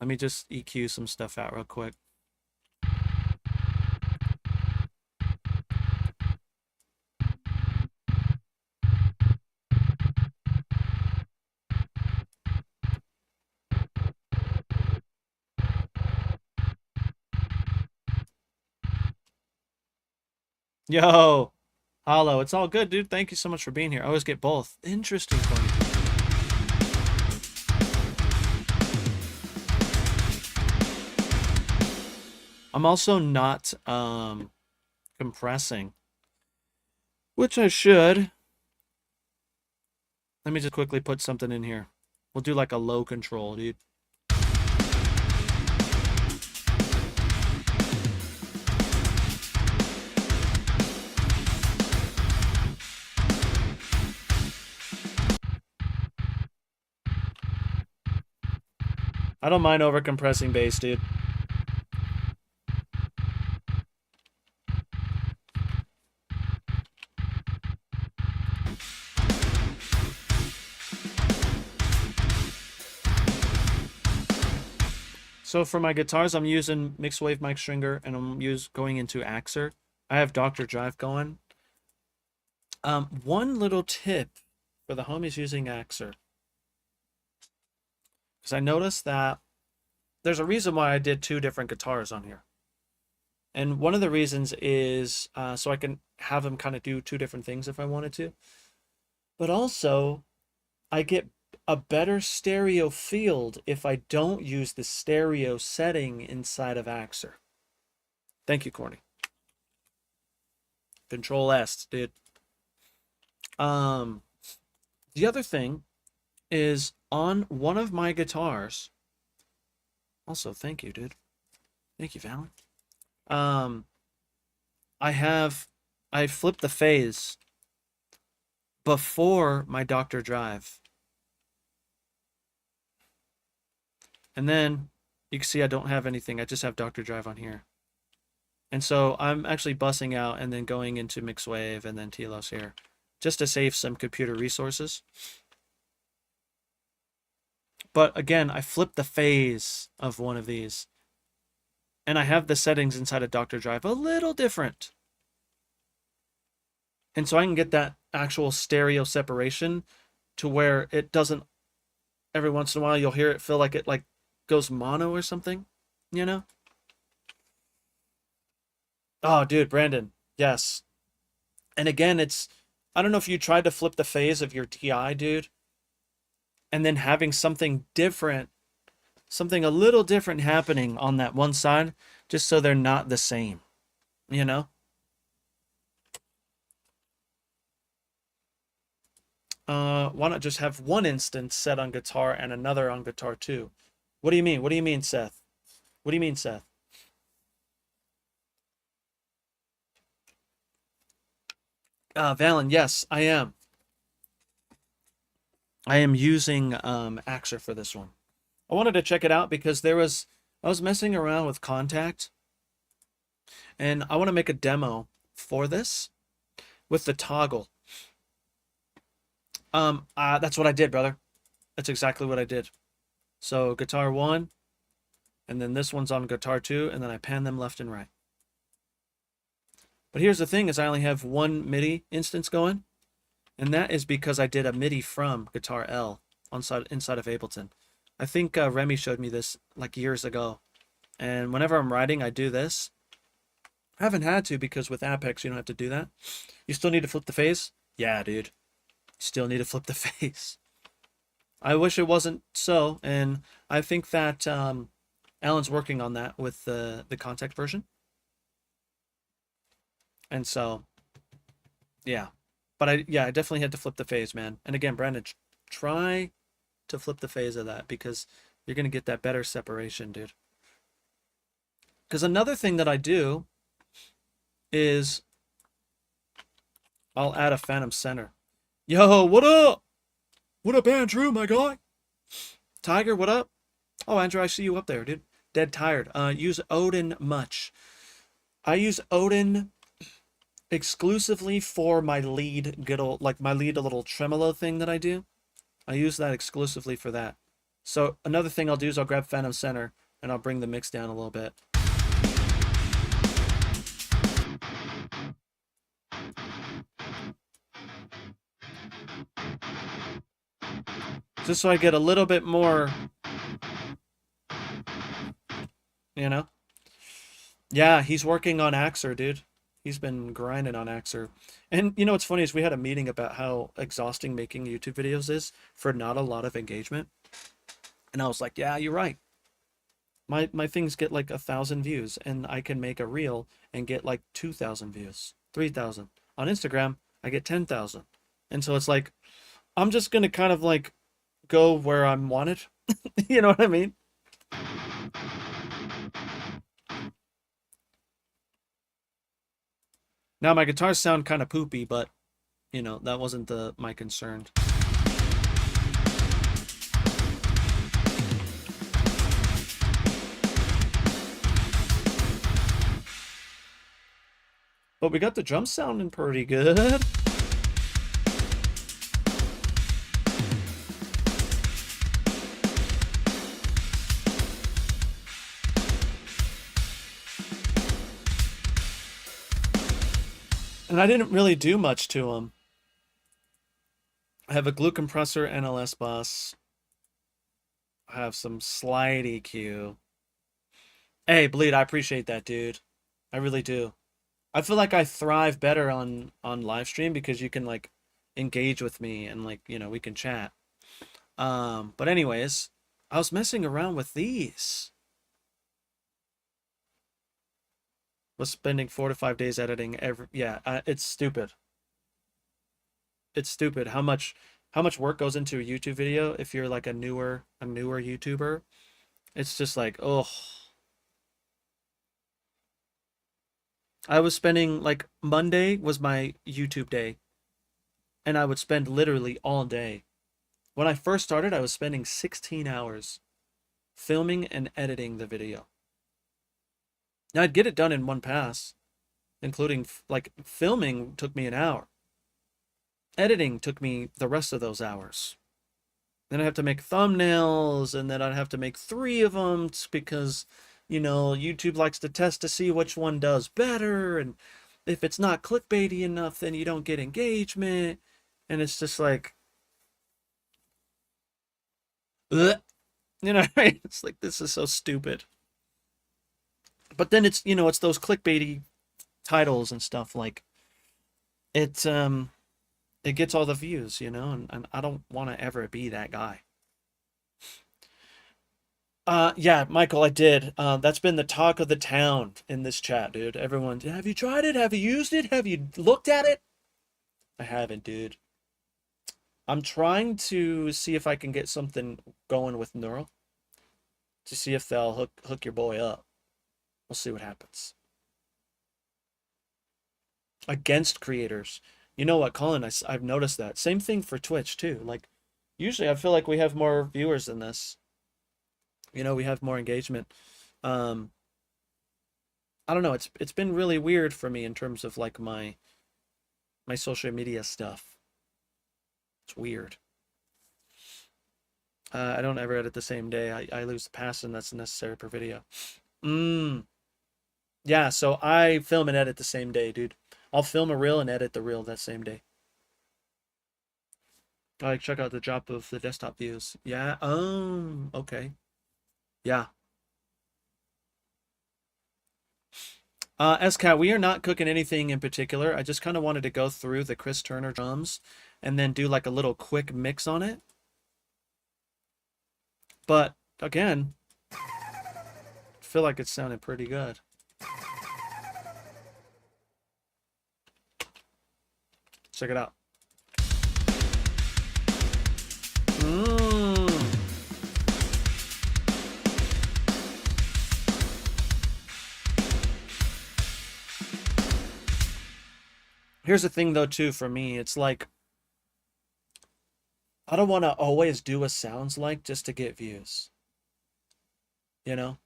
Let me just EQ some stuff out real quick. Yo, Hollow, it's all good, dude. Thank you so much for being here. I always get both. Interesting, Tony. I'm also not compressing, which I should. Let me just quickly put something in here. We'll do like a low control, dude. I don't mind over compressing bass, dude. So for my guitars, I'm using mixed wave mic stringer, and I'm going into AXURE. I have Dr. Drive going. One little tip for the homies using AXURE, because I noticed that there's a reason why I did 2 different guitars on here. And one of the reasons is so I can have them kind of do 2 different things if I wanted to. But also, I get a better stereo field if I don't use the stereo setting inside of AXURE. Thank you, Corny. Control S, dude. The other thing is on one of my guitars. Also, thank you, dude. Thank you, Valen. I flipped the phase before my Dr. Drive. And then you can see I don't have anything. I just have Dr. Drive on here. And so I'm actually bussing out and then going into mixed wave and then telos here, just to save some computer resources. But again, I flipped the phase of one of these. And I have the settings inside of Dr. Drive a little different. And so I can get that actual stereo separation to where it doesn't, every once in a while you'll hear it feel like it like goes mono or something, you know? Oh, dude, Brandon, yes. And again, I don't know if you tried to flip the phase of your TI, dude, and then having something different, something a little different happening on that one side, just so they're not the same, you know? Why not just have one instance set on guitar and another on guitar too? What do you mean? What do you mean, Seth? What do you mean, Seth? Valen, yes, I am. I am using AXURE for this one. I wanted to check it out because I was messing around with Contact, and I want to make a demo for this with the toggle. That's what I did, brother. That's exactly what I did. So guitar 1, and then this one's on guitar 2, and then I pan them left and right. But here's the thing is I only have one MIDI instance going, and that is because I did a MIDI from guitar L inside of Ableton. I think Remy showed me this like years ago. And whenever I'm writing, I do this. I haven't had to because with Apex, you don't have to do that. You still need to flip the phase? Yeah, dude. Still need to flip the phase. I wish it wasn't so, and I think that Alan's working on that with the Contact version. And so, yeah. But I definitely had to flip the phase, man. And again, Brandon, try to flip the phase of that because you're going to get that better separation, dude. Because another thing that I do is I'll add a phantom center. Yo, what up? What up, Andrew, my guy? Tiger, what up? Oh, Andrew, I see you up there, dude. Dead tired. Use Odin much. I use Odin exclusively for my lead, like my lead little tremolo thing that I do. I use that exclusively for that. So another thing I'll do is I'll grab Phantom Center and I'll bring the mix down a little bit. Just so I get a little bit more, you know? Yeah, he's working on AXURE, dude. He's been grinding on AXURE. And you know what's funny is we had a meeting about how exhausting making YouTube videos is for not a lot of engagement. And I was like, yeah, you're right. My things get like 1,000 views, and I can make a reel and get like 2,000 views, 3,000. On Instagram, I get 10,000. And so it's like, I'm just gonna kind of like go where I'm wanted. You know what I mean? Now my guitars sound kind of poopy, but you know, that wasn't my concern. But we got the drums sounding pretty good. And I didn't really do much to them. I have a glue compressor, NLS bus. I have some slide EQ. Hey, Bleed, I appreciate that, dude. I really do. I feel like I thrive better on live stream because you can like engage with me and like, you know, we can chat. But anyways, I was messing around with these. Was spending 4 to 5 days editing it's stupid. It's stupid how much work goes into a YouTube video if you're like a newer YouTuber. It's just like, oh. I was spending like Monday was my YouTube day, and I would spend literally all day. When I first started, I was spending 16 hours filming and editing the video. Now I'd get it done in one pass, including like filming took me an hour. Editing took me the rest of those hours. Then I'd have to make thumbnails, and then I'd have to make 3 of them because, you know, YouTube likes to test to see which one does better, and if it's not clickbaity enough, then you don't get engagement, and it's just like, ugh. You know, right? It's like, this is so stupid. But then it's, you know, it's those clickbaity titles and stuff, like, it gets all the views, you know, and I don't want to ever be that guy. Yeah, Michael, I did. That's been the talk of the town in this chat, dude. Everyone, have you tried it? Have you used it? Have you looked at it? I haven't, dude. I'm trying to see if I can get something going with Neural to see if they'll hook your boy up. We'll see what happens. Against creators. You know what, Colin? I've noticed that. Same thing for Twitch, too. Like, usually I feel like we have more viewers than this. You know, we have more engagement. Um, I don't know. It's been really weird for me in terms of like my social media stuff. It's weird. I don't ever edit the same day. I lose the passion that's necessary per video. Mm. Yeah, so I film and edit the same day, dude. I'll film a reel and edit the reel that same day. Like, check out the drop of the desktop views. Yeah. Okay. Yeah. SCAT, we are not cooking anything in particular. I just kind of wanted to go through the Chris Turner drums and then do like a little quick mix on it. But again, I feel like it sounded pretty good. Check it out. Mm. Here's the thing though too for me, it's like I don't want to always do what sounds like just to get views. You know?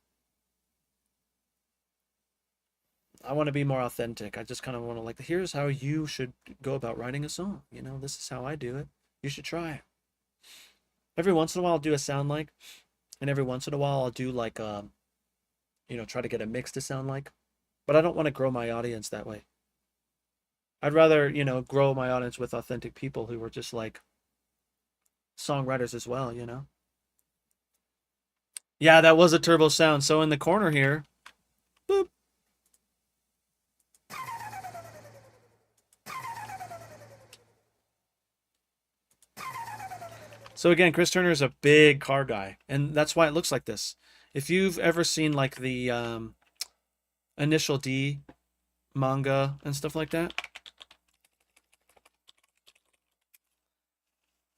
I want to be more authentic. I just kind of want to like, here's how you should go about writing a song. You know, this is how I do it. You should try it. Every once in a while I'll do a sound like, and every once in a while I'll do like you know, try to get a mix to sound like. But I don't want to grow my audience that way. I'd rather, you know, grow my audience with authentic people who are just like songwriters as well, you know? Yeah, that was a turbo sound. So in the corner here, boop. So again, Chris Turner is a big car guy, and that's why it looks like this. If you've ever seen like the Initial D manga and stuff like that,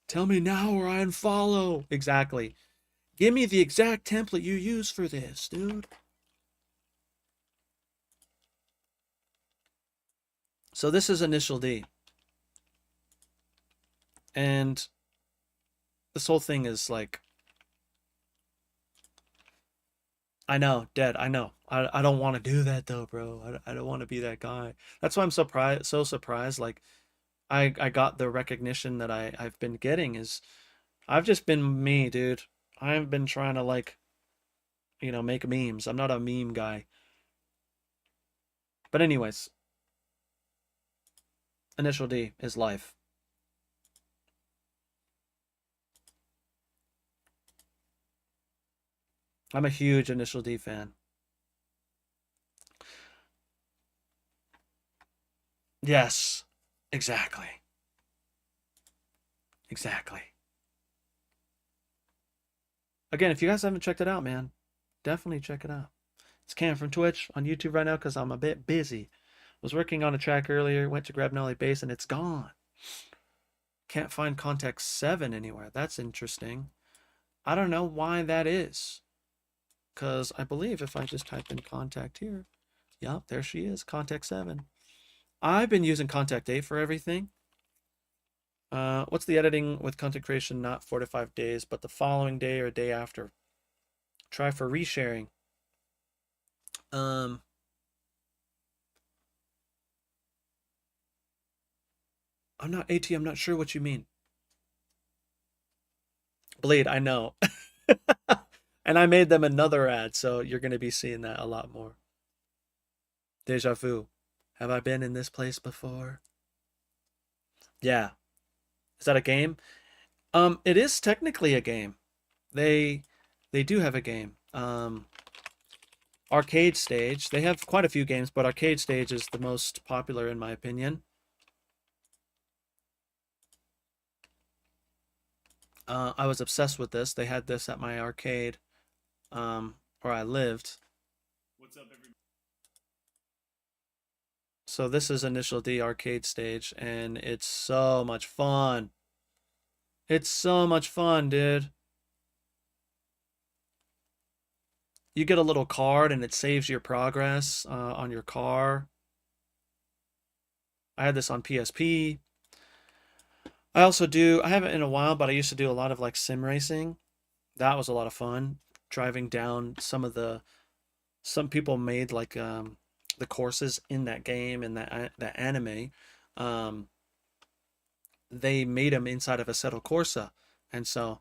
tell me now or I unfollow. Exactly. Give me the exact template you use for this, dude. So this is Initial D. And this whole thing is like, I know, dead. I know. I don't want to do that though, bro. I don't want to be that guy. That's why I'm so surprised. Like I got the recognition that I've been getting is I've just been me, dude. I've been trying to like, you know, make memes. I'm not a meme guy. But anyways, Initial D is life. I'm a huge Initial D fan. Yes, exactly. Exactly. Again, if you guys haven't checked it out, man, definitely check it out. It's Cam from Twitch on YouTube right now because I'm a bit busy. Was working on a track earlier, went to grab Nelly bass, and it's gone. Can't find Contact 7 anywhere. That's interesting. I don't know why that is. Because I believe if I just type in Contact here, yep, there she is, Contact 7. I've been using Contact 8 for everything. What's the editing with content creation? Not 4 to 5 days, but the following day or day after. Try for resharing. I'm not AT, I'm not sure what you mean. Blade, I know. And I made them another ad, so you're going to be seeing that a lot more. Deja vu. Have I been in this place before? Yeah. Is that a game? It is technically a game. They do have a game. Arcade Stage. They have quite a few games, but Arcade Stage is the most popular in my opinion. I was obsessed with this. They had this at my arcade, where I lived. What's up, everybody? So this is Initial D Arcade Stage, and it's so much fun. It's so much fun, dude. You get a little card, and it saves your progress on your car. I had this on PSP. I haven't in a while, but I used to do a lot of like sim racing. That was a lot of fun. driving down some people made like the courses in that game and that anime. Um, they made them inside of Assetto Corsa, and so.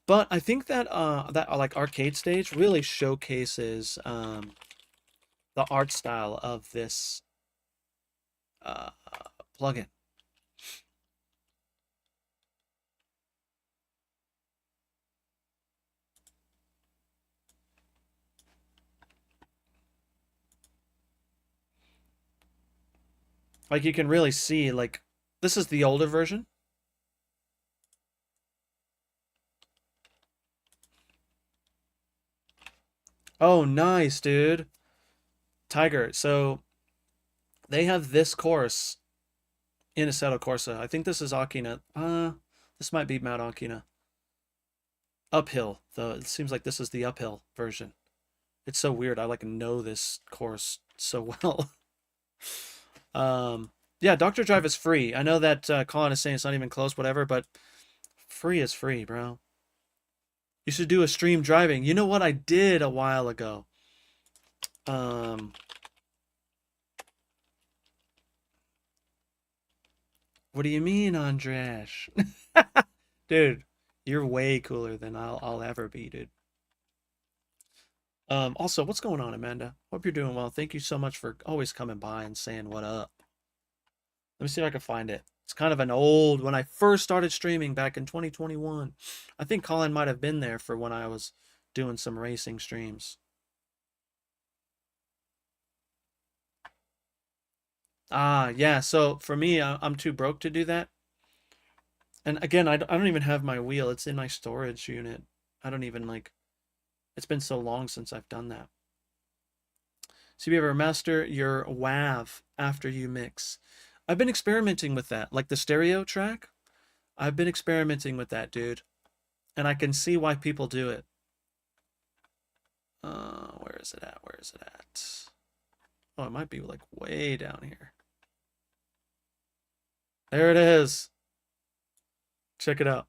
But I think that that like arcade stage really showcases the art style of this uh, plugin. Like you can really see like this is the older version. Oh, nice, dude. Tiger. So they have this course in Assetto Corsa. I think this is Akina. This might be Mount Akina. Uphill. Though it seems like this is the uphill version. It's so weird. I like know this course so well. Yeah, Doctor Drive is free. I know that Colin is saying it's not even close, whatever, but free is free, bro. You should do a stream driving. You know what I did a while ago? Um, what do you mean, Andresh? Dude, you're way cooler than I'll ever be, dude. Also, what's going on, Amanda? Hope you're doing well. Thank you so much for always coming by and saying what up. Let me see if I can find it. It's kind of an old when I first started streaming back in 2021. I think Colin might have been there for when I was doing some racing streams. Ah, yeah. So for me, I'm too broke to do that. And again, I don't even have my wheel. It's in my storage unit. I don't even like. It's been so long since I've done that. So you ever master your WAV after you mix? I've been experimenting with that, like the stereo track. I've been experimenting with that, dude, and I can see why people do it. Where is it at? Where is it at? Oh, it might be like way down here. There it is. Check it out.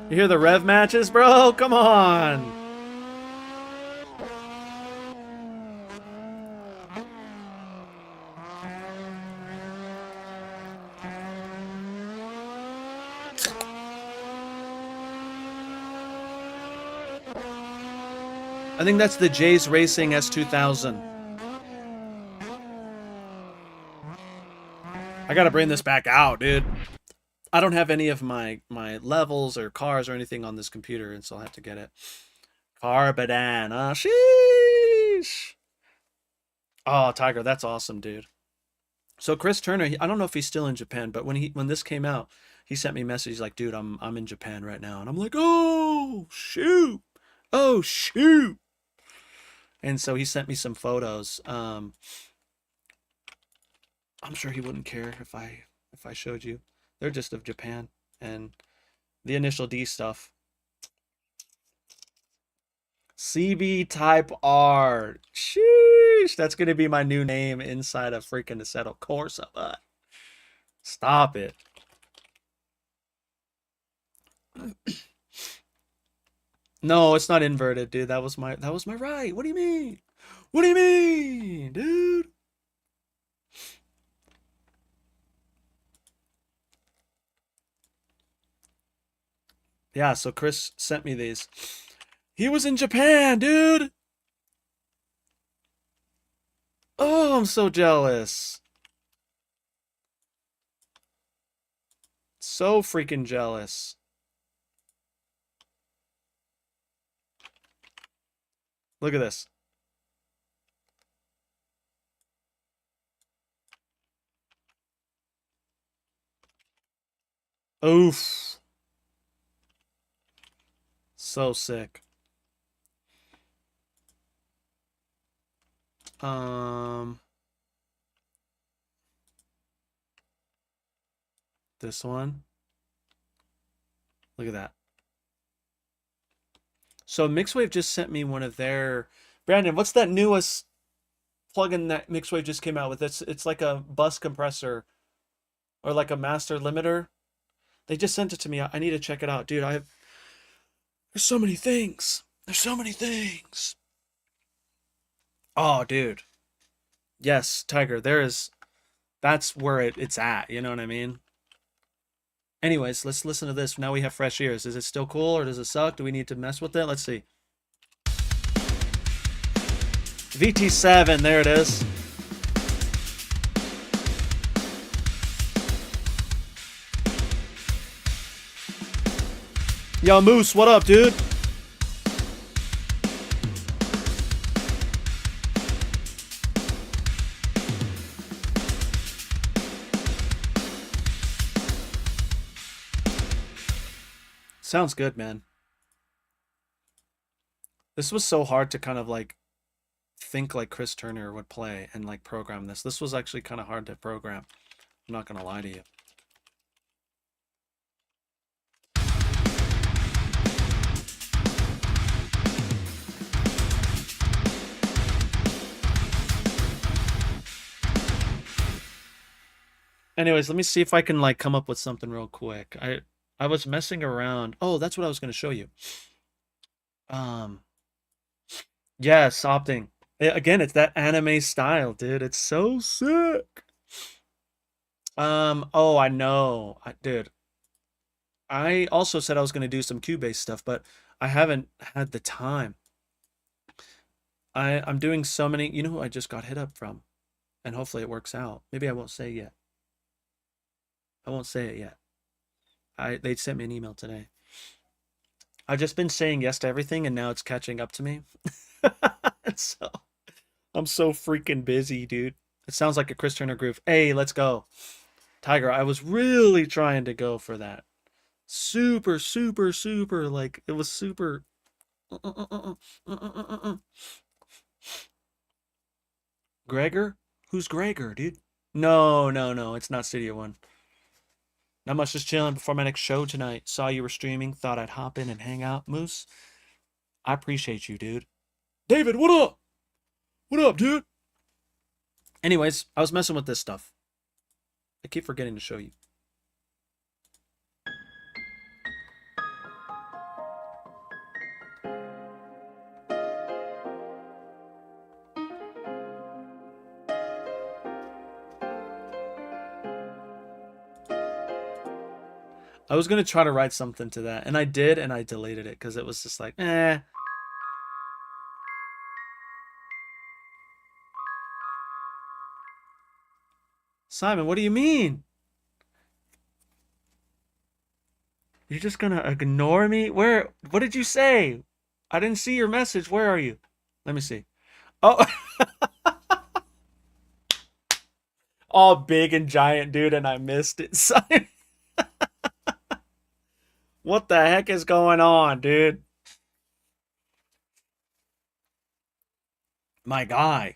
You hear the rev matches, bro? Come on. I think that's the Jays Racing S2000. I gotta bring this back out, dude. I don't have any of my levels or cars or anything on this computer, and so I'll have to get it. Carbadan, sheesh. Oh, Tiger, that's awesome, dude. So Chris Turner, I don't know if he's still in Japan, but when this came out, he sent me a message like, "Dude, I'm in Japan right now," and I'm like, "Oh shoot, oh shoot!" And so he sent me some photos. I'm sure he wouldn't care if I showed you. They're just of Japan and the initial D stuff. CB Type R. Sheesh, that's gonna be my new name inside of freaking Assetto Corsa, but stop it. No, it's not inverted, dude. That was my right. What do you mean? What do you mean, dude? Yeah, so Chris sent me these. He was in Japan, dude. Oh, I'm so jealous. So freaking jealous. Look at this. Oof. So sick. Um, this one. Look at that. So Mixwave just sent me one of their Brandon, what's that newest plugin that Mixwave just came out with? It's like a bus compressor or like a master limiter. They just sent it to me. I need to check it out. Dude, there's so many things. There's so many things. Oh, dude. Yes, Tiger, that's where it's at, you know what I mean? Anyways, let's listen to this. Now we have fresh ears. Is it still cool or does it suck? Do we need to mess with it? Let's see. VT7, there it is. Yo, Moose, what up, dude? Sounds good, man. This was so hard to kind of like think like Chris Turner would play and like program this. This was actually kind of hard to program. I'm not gonna lie to you. Anyways, let me see if I can like come up with something real quick. I was messing around. Oh, that's what I was gonna show you. Um, yes, opting. Again, it's that anime style, dude. It's so sick. Oh, I know. Dude, I also said I was gonna do some Cubase stuff, but I haven't had the time. I'm doing so many. You know who I just got hit up from, and hopefully it works out. Maybe I won't say it yet. I won't say it yet. They sent me an email today. I've just been saying yes to everything, and now it's catching up to me. So I'm so freaking busy, dude. It sounds like a Chris Turner groove. Hey, let's go. Tiger, I was really trying to go for that. Super, super, super, like, it was super. Gregor? Who's Gregor, dude? No, no, no, it's not Studio One. Not much, just chilling before my next show tonight. Saw you were streaming, thought I'd hop in and hang out. Moose, I appreciate you, dude. David, what up? What up, dude? Anyways, I was messing with this stuff. I keep forgetting to show you. I was gonna try to write something to that, and I did, and I deleted it because it was just like, eh. Simon, what do you mean? You're just gonna ignore me? Where? What did you say? I didn't see your message. Where are you? Let me see. Oh, all big and giant, dude, and I missed it. Simon, what the heck is going on, dude? My guy.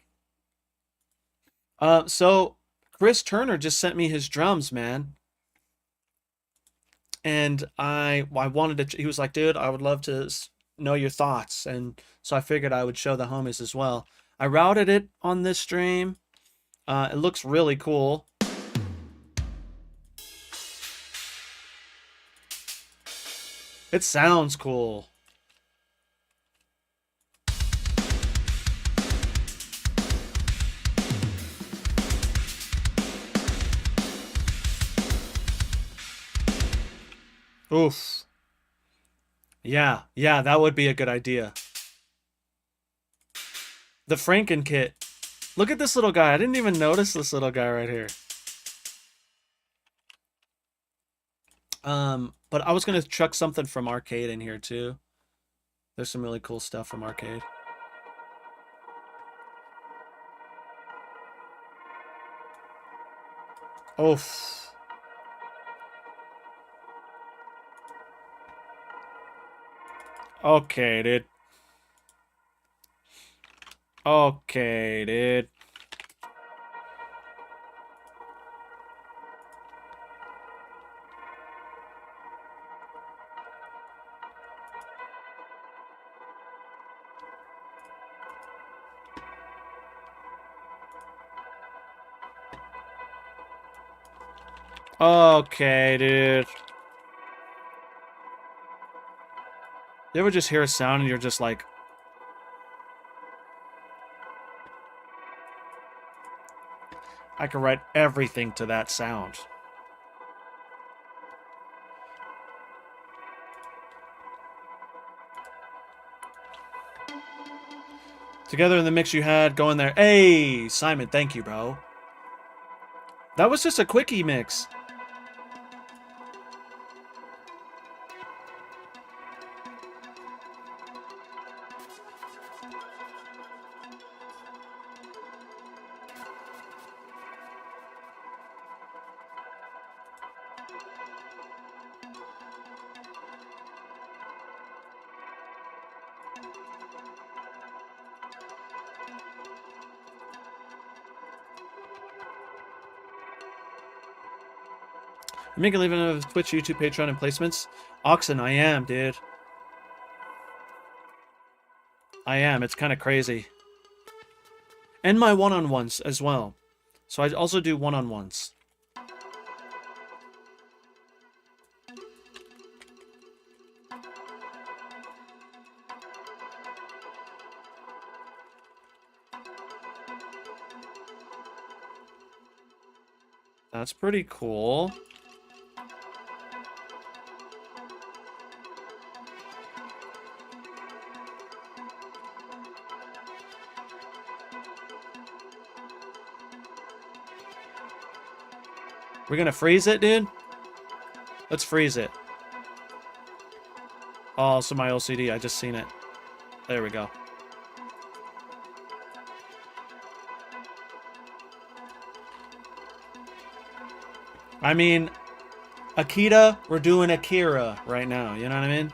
So Chris Turner just sent me his drums, man. And I wanted to, he was like, dude, I would love to know your thoughts. And so I figured I would show the homies as well. I routed it on this stream. It looks really cool. It sounds cool. Oof. Yeah, yeah, that would be a good idea. The Franken kit. Look at this little guy. I didn't even notice this little guy right here. But I was gonna chuck something from Arcade in here too. There's some really cool stuff from Arcade. Oof. Okay, dude. Okay, dude. Okay, dude. You ever just hear a sound and you're just like, I can write everything to that sound. Together in the mix you had going there. Hey, Simon, thank you, bro. That was just a quickie mix. You making a living of Twitch, YouTube, Patreon, and placements? Oxen, I am, dude. I am. It's kind of crazy. And my one-on-ones as well. So I also do one-on-ones. That's pretty cool. We're gonna freeze it, dude? Let's freeze it. Oh, so my LCD, I just seen it. There we go. I mean, Akita, we're doing Akira right now, you know what I mean?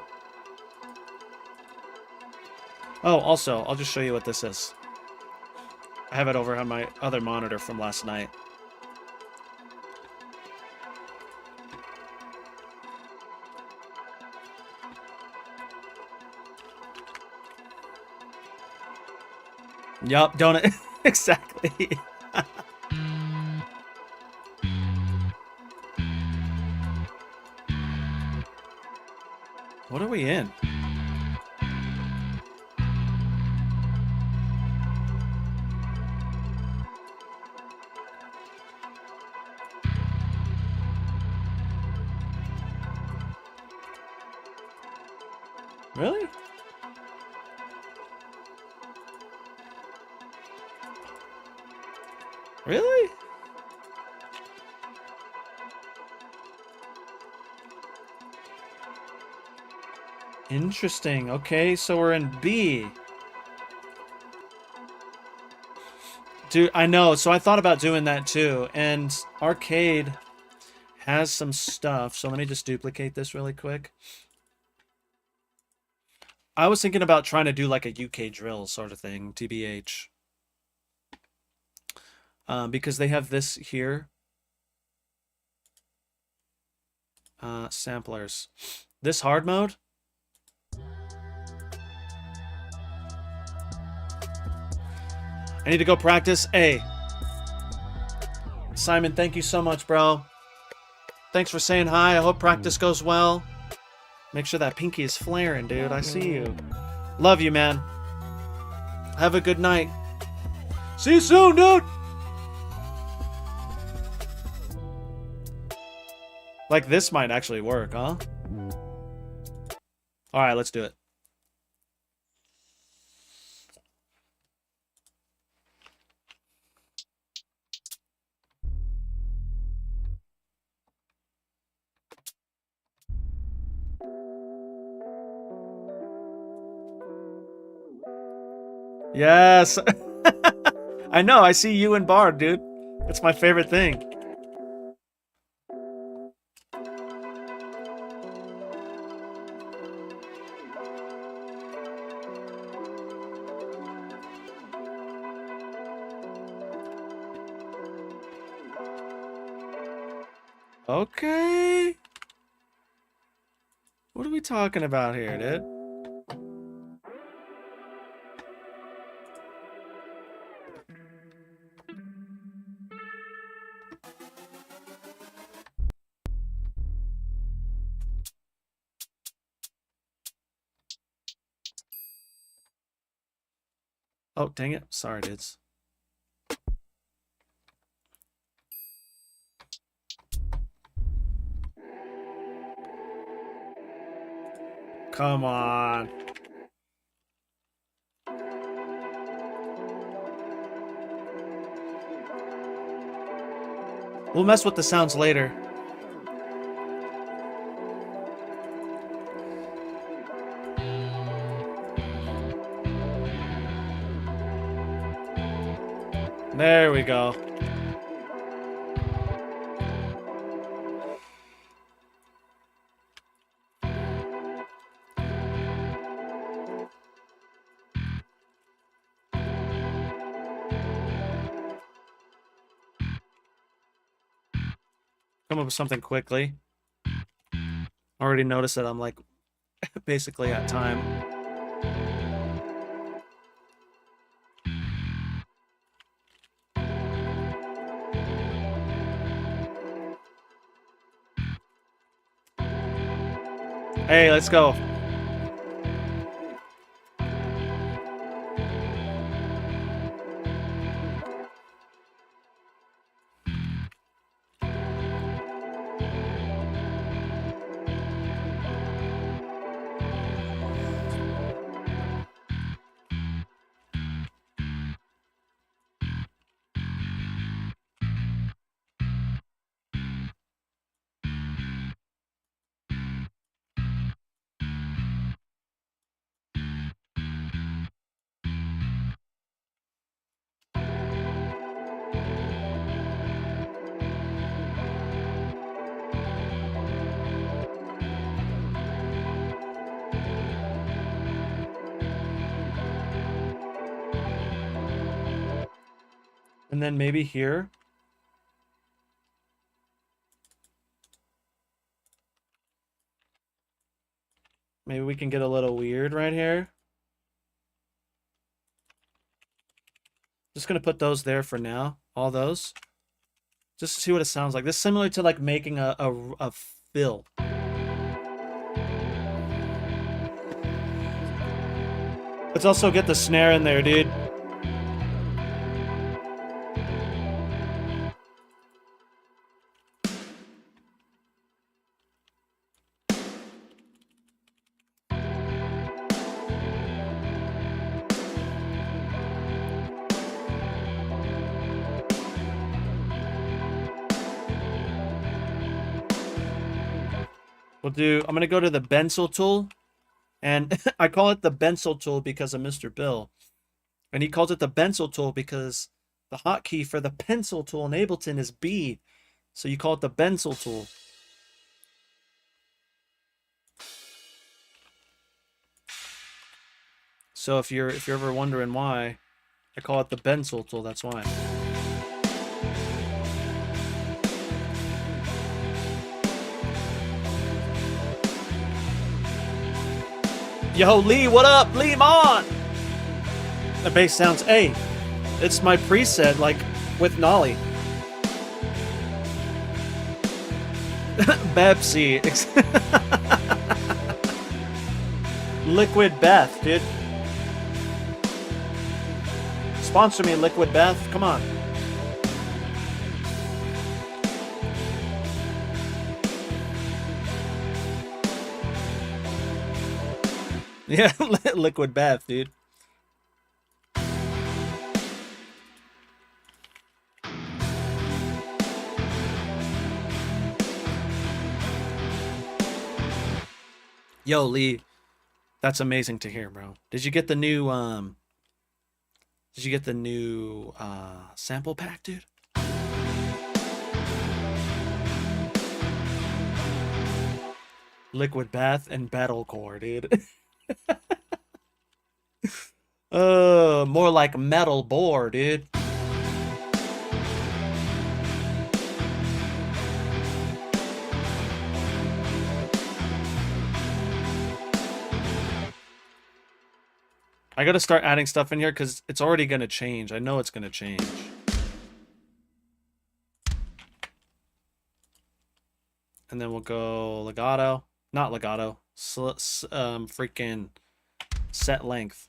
Oh, also, I'll just show you what this is. I have it over on my other monitor from last night. Yup, don't it? Exactly. What are we in? Really? Really? Interesting. Okay, so we're in B. Dude, I know. So I thought about doing that too. And Arcade has some stuff. So let me just duplicate this really quick. I was thinking about trying to do like a UK drill sort of thing, TBH. Because they have this here. Samplers. This hard mode. I need to go practice. Hey. Simon, thank you so much, bro. Thanks for saying hi. I hope practice goes well. Make sure that pinky is flaring, dude. I see you. Love you, man. Have a good night. See you soon, dude. Like, this might actually work, huh? Alright, let's do it. Yes. I know. I see you and Bard, dude. It's my favorite thing. Okay. What are we talking about here, dude? Oh, dang it. Sorry, dudes. Come on. We'll mess with the sounds later. There we go. Come up with something quickly. Already noticed that I'm like basically at time. Hey, let's go. And then maybe here. Maybe we can get a little weird right here. Just gonna put those there for now. All those. Just to see what it sounds like. This is similar to like making a fill. Let's also get the snare in there, dude. I'm gonna go to the pencil tool, and I call it the pencil tool because of Mr. Bill. And he calls it the pencil tool because the hotkey for the pencil tool in Ableton is B. So you call it the pencil tool. So if you're ever wondering why, I call it the pencil tool, that's why. Yo, Lee, what up? Lee, on! The bass sounds, hey, it's my preset, like, with Nolly. Pepsi. Liquid Bath, dude. Sponsor me, Liquid Bath. Come on. Yeah, Liquid Bath, dude. Yo, Lee, that's amazing to hear, bro. Did you get the new sample pack, dude? Liquid Bath and Battlecore, dude. More like metal bore, dude. I gotta start adding stuff in here because it's already gonna change. I know it's gonna change. And then we'll go legato. Not legato. Freaking set length.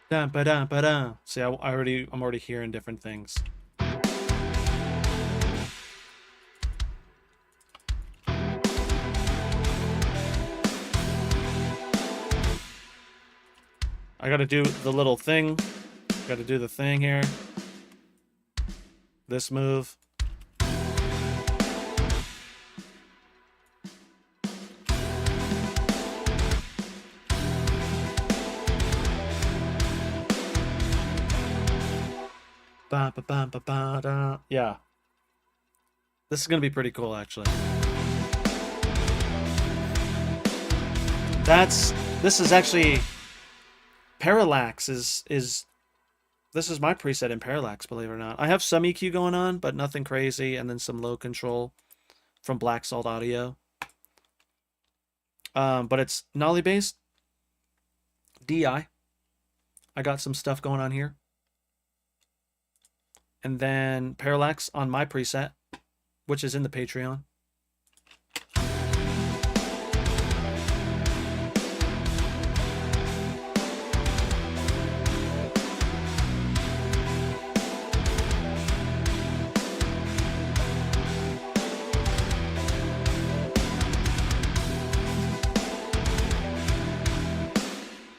Dun, ba, dun, ba, dun. See, I'm already hearing different things. I gotta do the little thing. Gotta do the thing here. This move. Ba, ba, ba, ba, ba, da. Yeah. This is gonna be pretty cool, actually. This is actually Parallax is this is my preset in Parallax, believe it or not. I have some EQ going on, but nothing crazy, and then some low control from Black Salt Audio. But it's Nolly based. DI. I got some stuff going on here. And then Parallax on my preset, which is in the Patreon.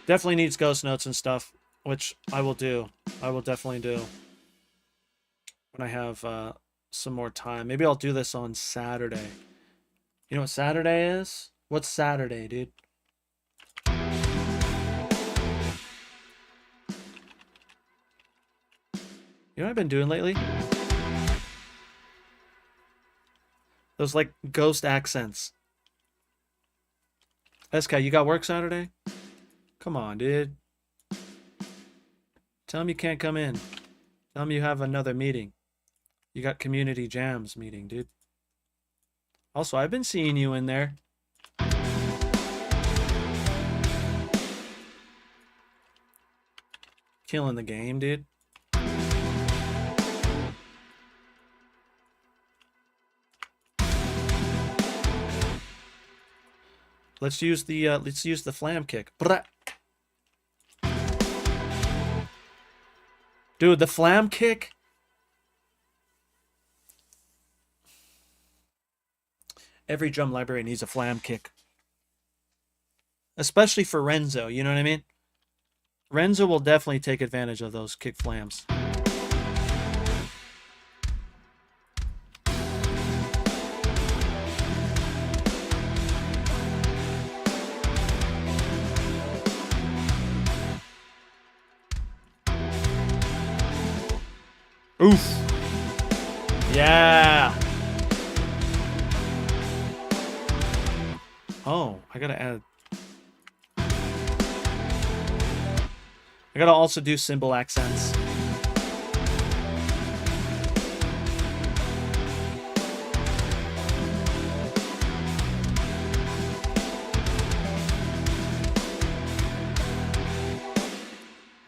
Definitely needs ghost notes and stuff, which I will do. I will definitely do when I have some more time. Maybe I'll do this on Saturday. You know what Saturday is? What's Saturday, dude? You know what I've been doing lately? Those like ghost accents. SK, you got work Saturday? Come on, dude. Tell him you can't come in. Tell him you have another meeting. You got community jams meeting, dude. Also, I've been seeing you in there. Killing the game, dude. Let's use the flam kick. Dude, the flam kick. Every drum library needs a flam kick. Especially for Renzo, you know what I mean? Renzo will definitely take advantage of those kick flams. Oof. Yeah. Oh, I gotta add. I gotta also do cymbal accents.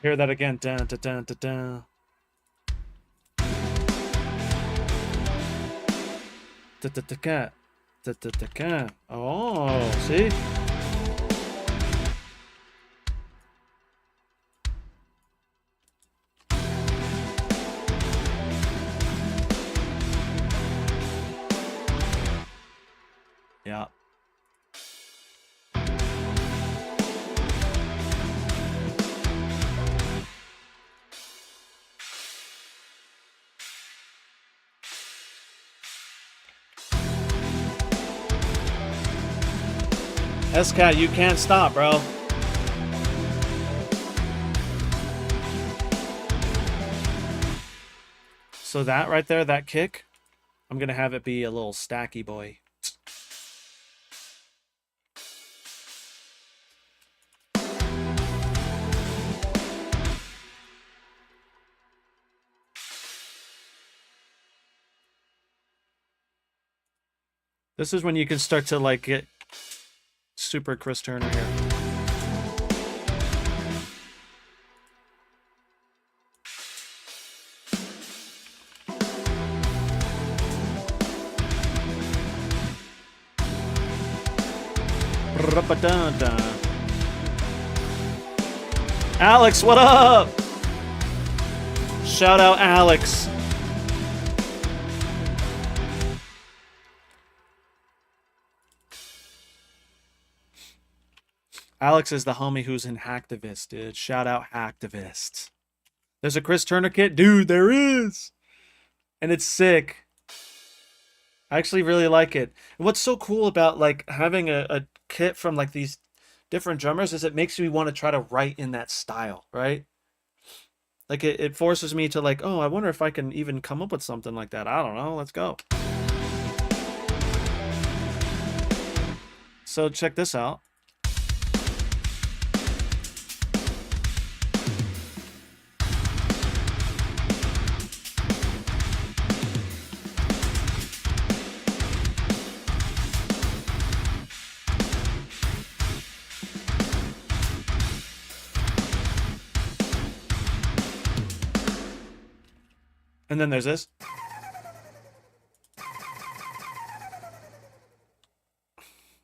Hear that again. Dun, dun, dun, dun, dun. Oh, see? Yeah. SCAT, you can't stop, bro. So that right there, that kick, I'm gonna have it be a little stacky boy. This is when you can start to like get super Chris Turner here. Alex, what up? Shout out Alex. Alex is the homie who's in Hacktivist, dude. Shout out Hacktivist. There's a Chris Turner kit? Dude, there is! And it's sick. I actually really like it. And what's so cool about like having a kit from like these different drummers is it makes me want to try to write in that style, right? Like it forces me to like, oh, I wonder if I can even come up with something like that. I don't know. Let's go. So check this out. And then there's this.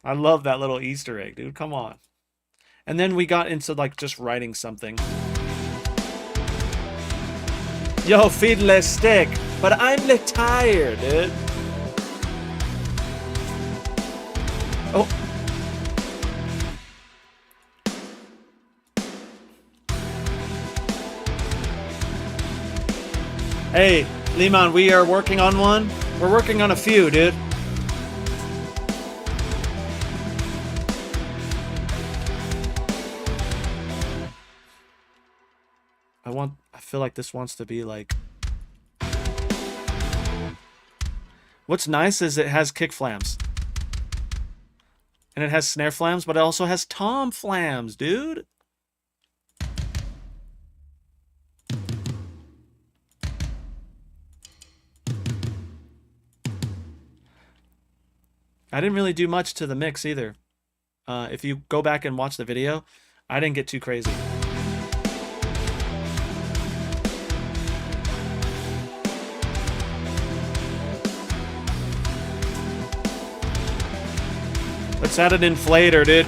I love that little Easter egg, dude. Come on. And then we got into like just writing something. Yo, feedless stick. But I'm tired, dude. Oh. Hey, Liman, we are working on one. We're working on a few, dude. I feel like this wants to be like... What's nice is it has kick flams. And it has snare flams, but it also has tom flams, dude. I didn't really do much to the mix either. If you go back and watch the video, I didn't get too crazy. Let's add an inflator, dude.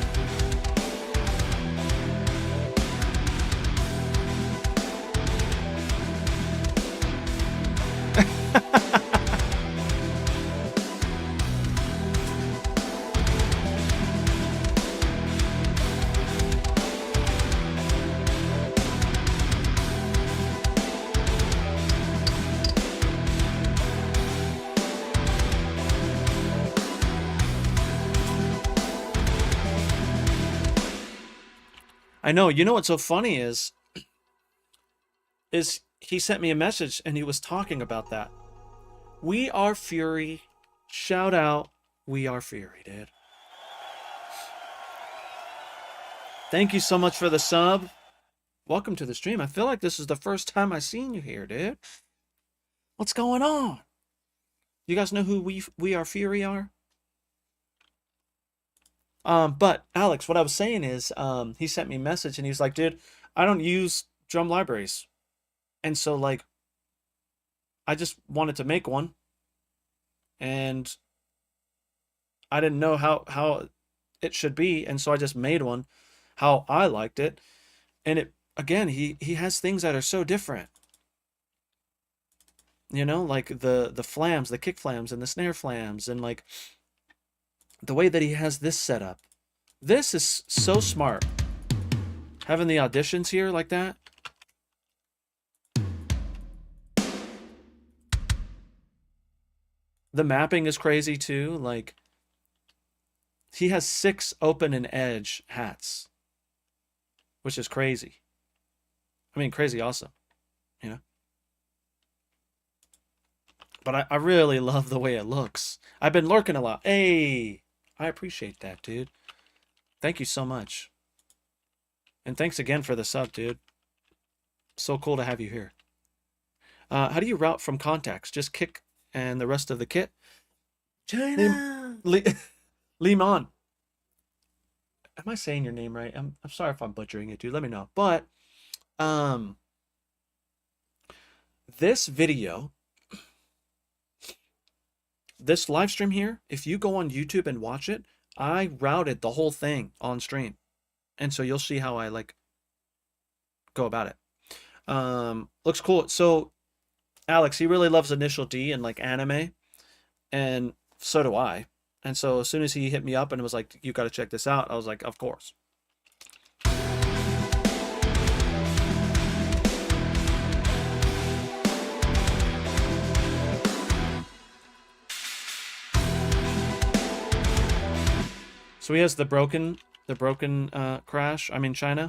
I know. You know what's so funny is he sent me a message and he was talking about that. We Are Fury. Shout out. We Are Fury, dude. Thank you so much for the sub. Welcome to the stream. I feel like this is the first time I've seen you here, dude. What's going on? You guys know who We Are Fury are? But Alex, what I was saying is, he sent me a message and he's like, dude, I don't use drum libraries. And so like, I just wanted to make one and I didn't know how it should be. And so I just made one how I liked it. And it, again, he has things that are so different, you know, like the flams, the kick flams and the snare flams and like, the way that he has this set up. This is so smart. Having the auditions here like that. The mapping is crazy too. Like, he has 6 open and edge hats, which is crazy. I mean, crazy awesome, you know? But I really love the way it looks. I've been lurking a lot. Hey, I appreciate that, dude. Thank you so much. And thanks again for the sub, dude. So cool to have you here. How do you route from contacts? Just kick and the rest of the kit? China. Limon. Am I saying your name right? I'm sorry if I'm butchering it, dude. Let me know. But um this video, this live stream here, if you go on YouTube and watch it, I routed the whole thing on stream. And so you'll see how I like go about it. Looks cool. So Alex, he really loves Initial D and like anime, and so do I. And so as soon as he hit me up and was like, "You got to check this out," I was like, "Of course." So he has the broken crash. I mean China.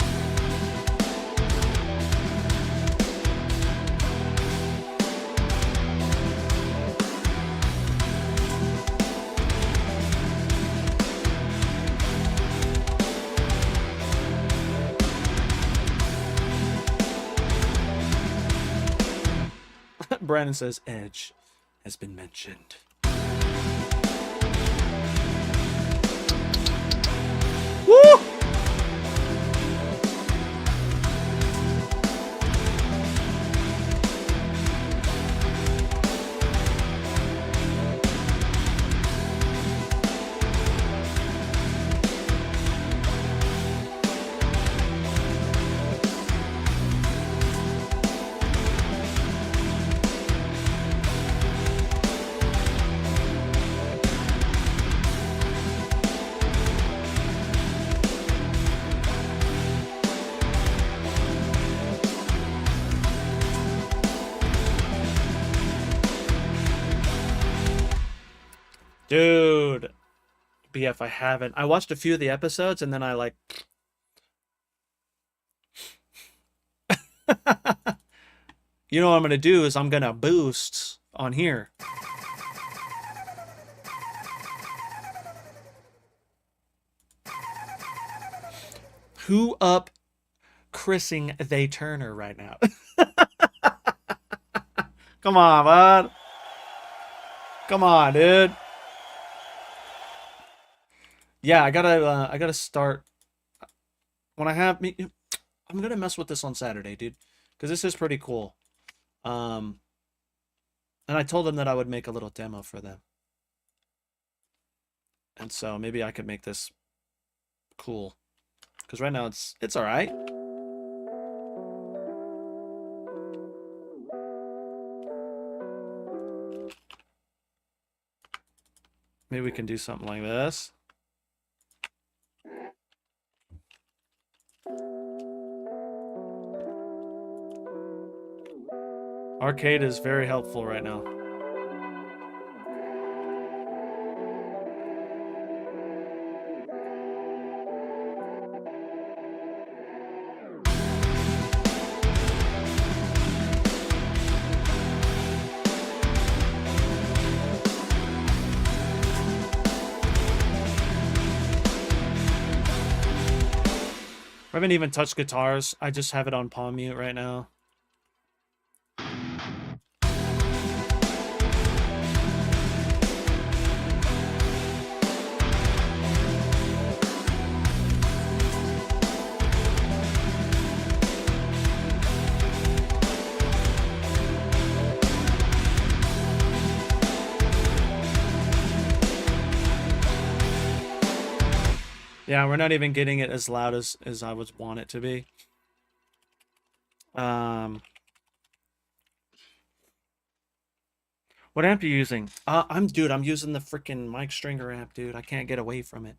Brandon says Edge has been mentioned. Woo! Dude, BF, I haven't. I watched a few of the episodes and then I like. You know what I'm gonna do is I'm gonna boost on here. Who up Chrising they Turner right now? Come on, bud. Come on, dude. Yeah, I gotta start when I have me. I'm gonna mess with this on Saturday, dude, because this is pretty cool. Um, and I told them that I would make a little demo for them, and so maybe I could make this cool, because right now it's all right. Maybe we can do something like this. Arcade is very helpful right now. I haven't even touched guitars. I just have it on palm mute right now. Yeah, we're not even getting it as loud as I would want it to be. What amp are you using? I'm using the freaking Mike Stringer amp, dude. I can't get away from it.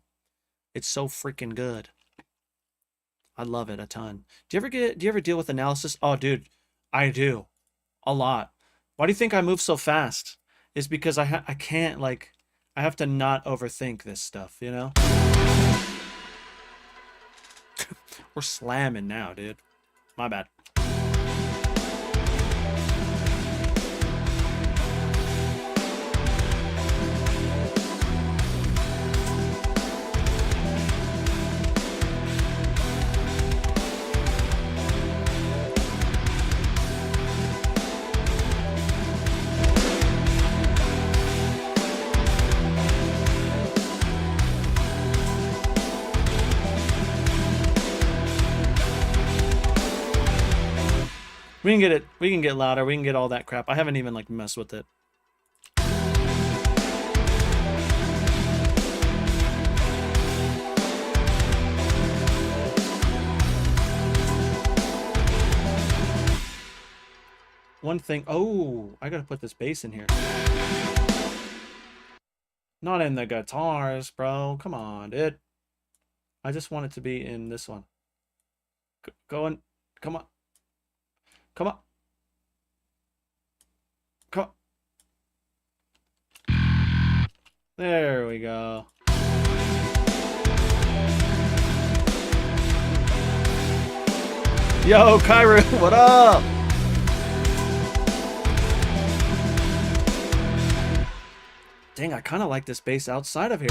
It's so freaking good. I love it a ton. Do you ever deal with analysis? Oh, dude, I do. A lot. Why do you think I move so fast? Is because I can't like I have to not overthink this stuff, you know? We're slamming now, dude. My bad. We can get it. We can get louder. We can get all that crap. I haven't even like messed with it. One thing. Oh, I gotta put this bass in here. Not in the guitars, bro. Come on, dude. I just want it to be in this one. Go on. Come on. Come on. Come on. There we go. Yo, Kyra, what up? Dang, I kind of like this bass outside of here.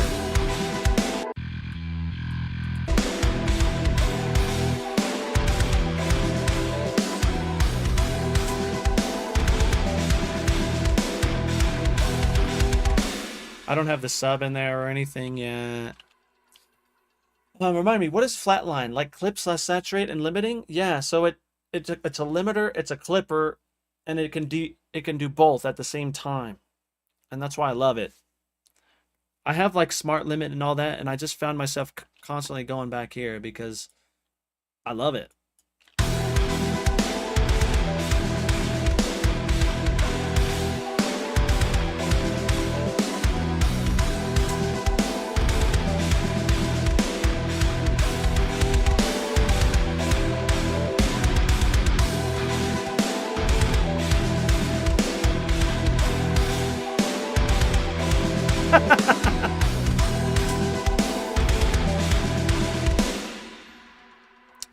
I don't have the sub in there or anything yet. Remind me, what is flatline? Like clips less saturate and limiting? Yeah, so it's a limiter, it's a clipper, and it can do both at the same time. And that's why I love it. I have like smart limit and all that, and I just found myself constantly going back here because I love it.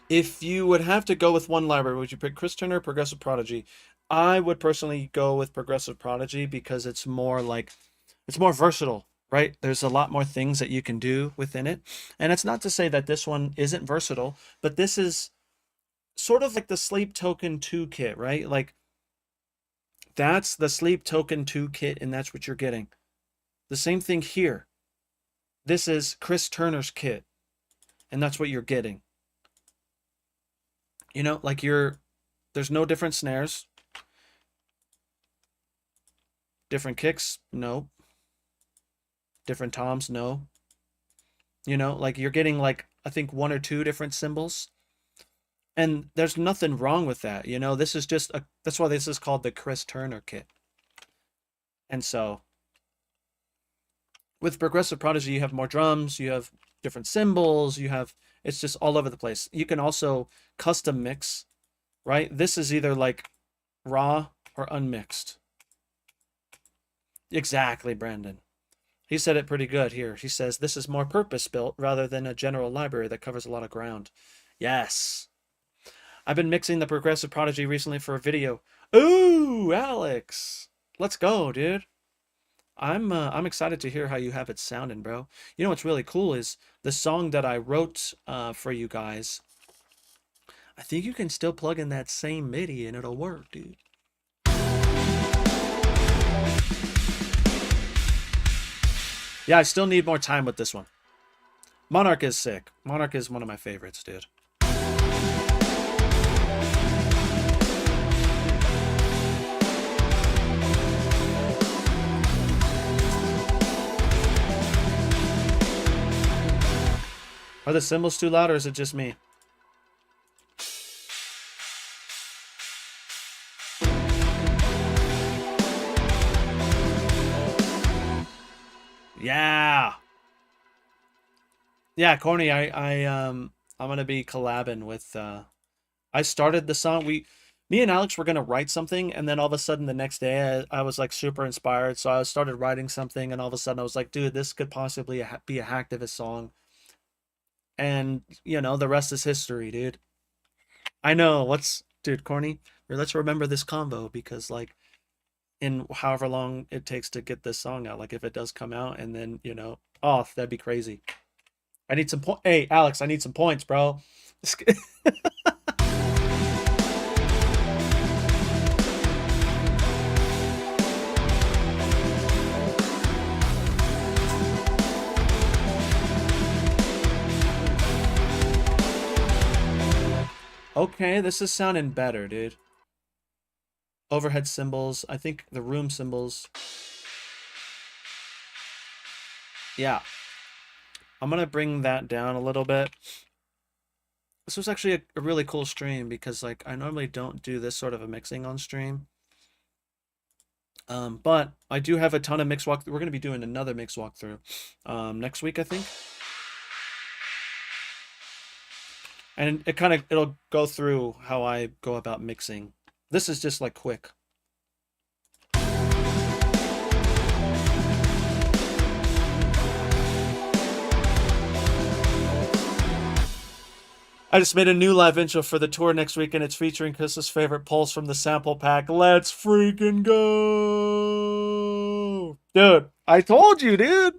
If you would have to go with one library, would you pick Chris Turner or Progressive Prodigy? I would personally go with Progressive Prodigy because it's more versatile, right? There's a lot more things that you can do within it. And it's not to say that this one isn't versatile, but this is sort of like the Sleep Token 2 kit, right? Like that's the Sleep Token 2 kit, and that's what you're getting. The same thing here. This is Chris Turner's kit, and that's what you're getting. You know, like there's no different snares. Different kicks? No. Different toms? No. You know, like you're getting like, I think 1 or 2 different cymbals. And there's nothing wrong with that. You know, this is just that's why this is called the Chris Turner kit. And so with Progressive Prodigy, you have more drums, you have different cymbals, it's just all over the place. You can also custom mix, right? This is either like raw or unmixed. Exactly, Brandon. He said it pretty good here. He says this is more purpose-built rather than a general library that covers a lot of ground. Yes. I've been mixing the Progressive Prodigy recently for a video. Ooh, Alex. Let's go, dude. I'm excited to hear how you have it sounding, bro. You know what's really cool is the song that I wrote for you guys. I think you can still plug in that same MIDI and it'll work, dude. Yeah, I still need more time with this one. Monarch is sick. Monarch is one of my favorites, dude. Are the cymbals too loud or is it just me? Yeah. Yeah, Corny, I'm gonna be collabing with I started the song. Me and Alex were gonna write something, and then all of a sudden the next day I was like super inspired, so I started writing something, and all of a sudden I was like, dude, this could possibly be a hacktivist song. And you know, the rest is history, dude. I know, dude, Corny, let's remember this combo because like in however long it takes to get this song out, like if it does come out and then, you know, oh, that'd be crazy. I need some Hey, Alex, I need some points, bro. Okay, this is sounding better, dude. overhead cymbals. I think the room cymbals. Yeah, I'm gonna bring that down a little bit. This was actually a really cool stream because like I normally don't do this sort of a mixing on stream. But I do have a ton of mix walk. We're gonna be doing another mix walkthrough next week, I think. And it'll go through how I go about mixing. This is just like quick. I just made a new live intro for the tour next week, and it's featuring Chris's favorite pulse from the sample pack. Let's freaking go! Dude, I told you, dude!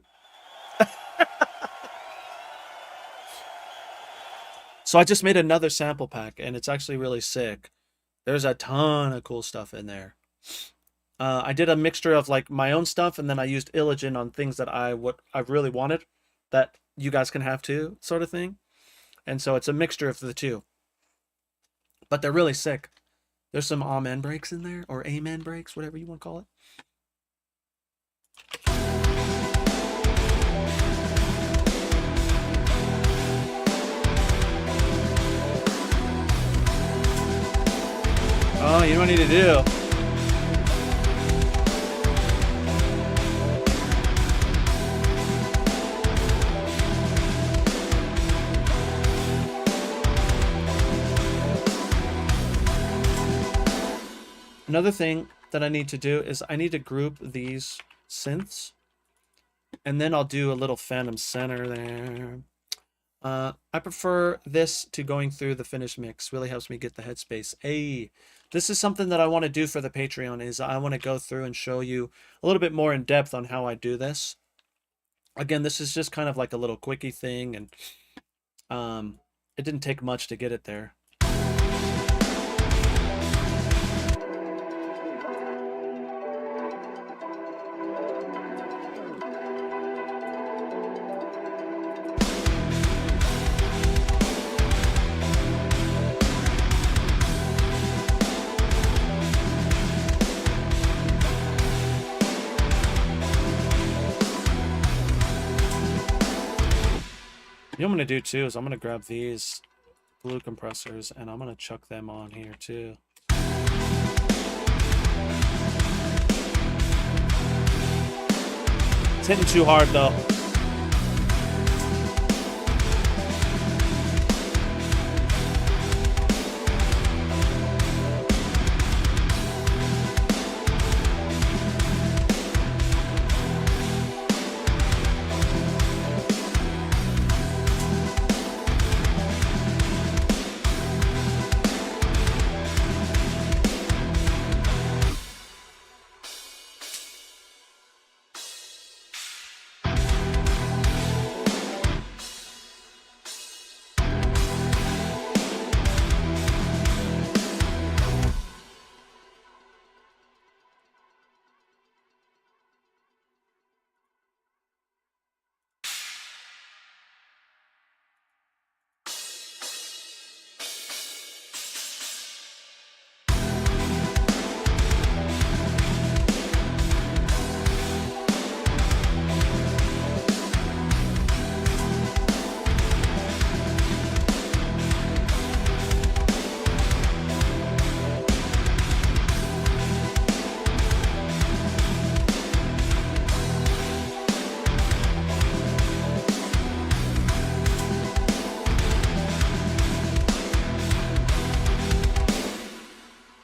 So I just made another sample pack, and it's actually really sick. There's a ton of cool stuff in there. I did a mixture of like my own stuff, and then I used Illigen on things that I really wanted, that you guys can have too, sort of thing. And so it's a mixture of the two. But they're really sick. There's some amen breaks in there, or amen breaks, whatever you want to call it. Oh, you know what I need to do? Another thing that I need to do is I need to group these synths, and then I'll do a little phantom center there. I prefer this to going through the finished mix. Really helps me get the headspace. Hey, this is something that I want to do for the Patreon, is I want to go through and show you a little bit more in depth on how I do this. Again, this is just kind of like a little quickie thing, and it didn't take much to get it there. You know what I'm going to do too is I'm going to grab these blue compressors and I'm going to chuck them on here too. It's hitting too hard though.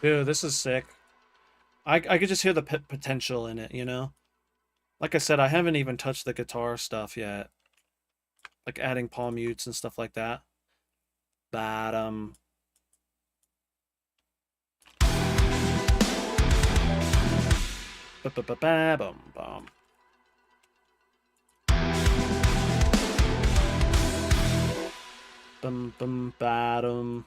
Dude, this is sick. I could just hear the potential in it, you know? Like I said, I haven't even touched the guitar stuff yet. Like adding palm mutes and stuff like that. But, Ba-ba-ba-ba-bum-bum. Bum-bum-ba-dum.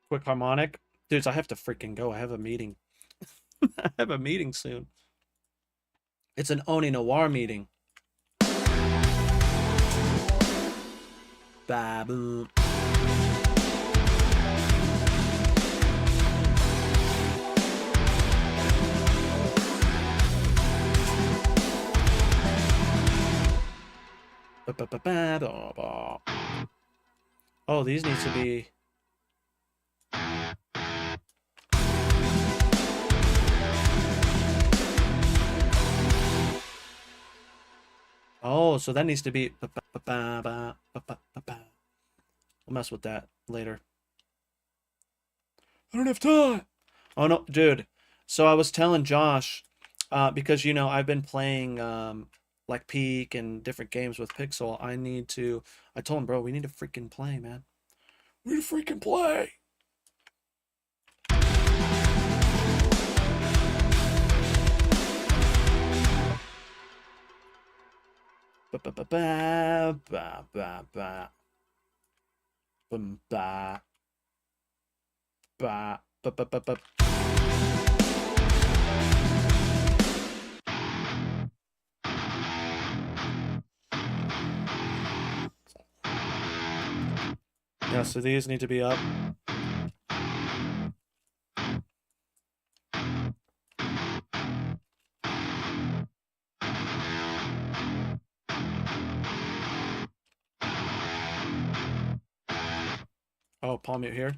Quick harmonic. Dudes, I have to freaking go. I have a meeting. I have a meeting soon. It's an Oni Noir meeting. Babu. Oh, these need to be. Oh, so that needs to be. We'll mess with that later. I don't have time. Oh no, dude. So I was telling Josh, because you know I've been playing like Peak and different games with Pixel. I told him, bro, we need to freaking play, man. We need to freaking play. Ba ba ba ba ba ba ba bum, ba ba ba ba ba ba. Yeah, so these need to be up. Oh, palm mute here.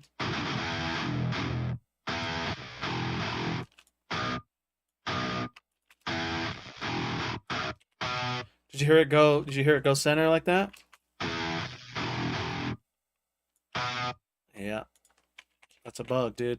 Did you hear it go? Did you hear it go center like that? Yeah, that's a bug, dude.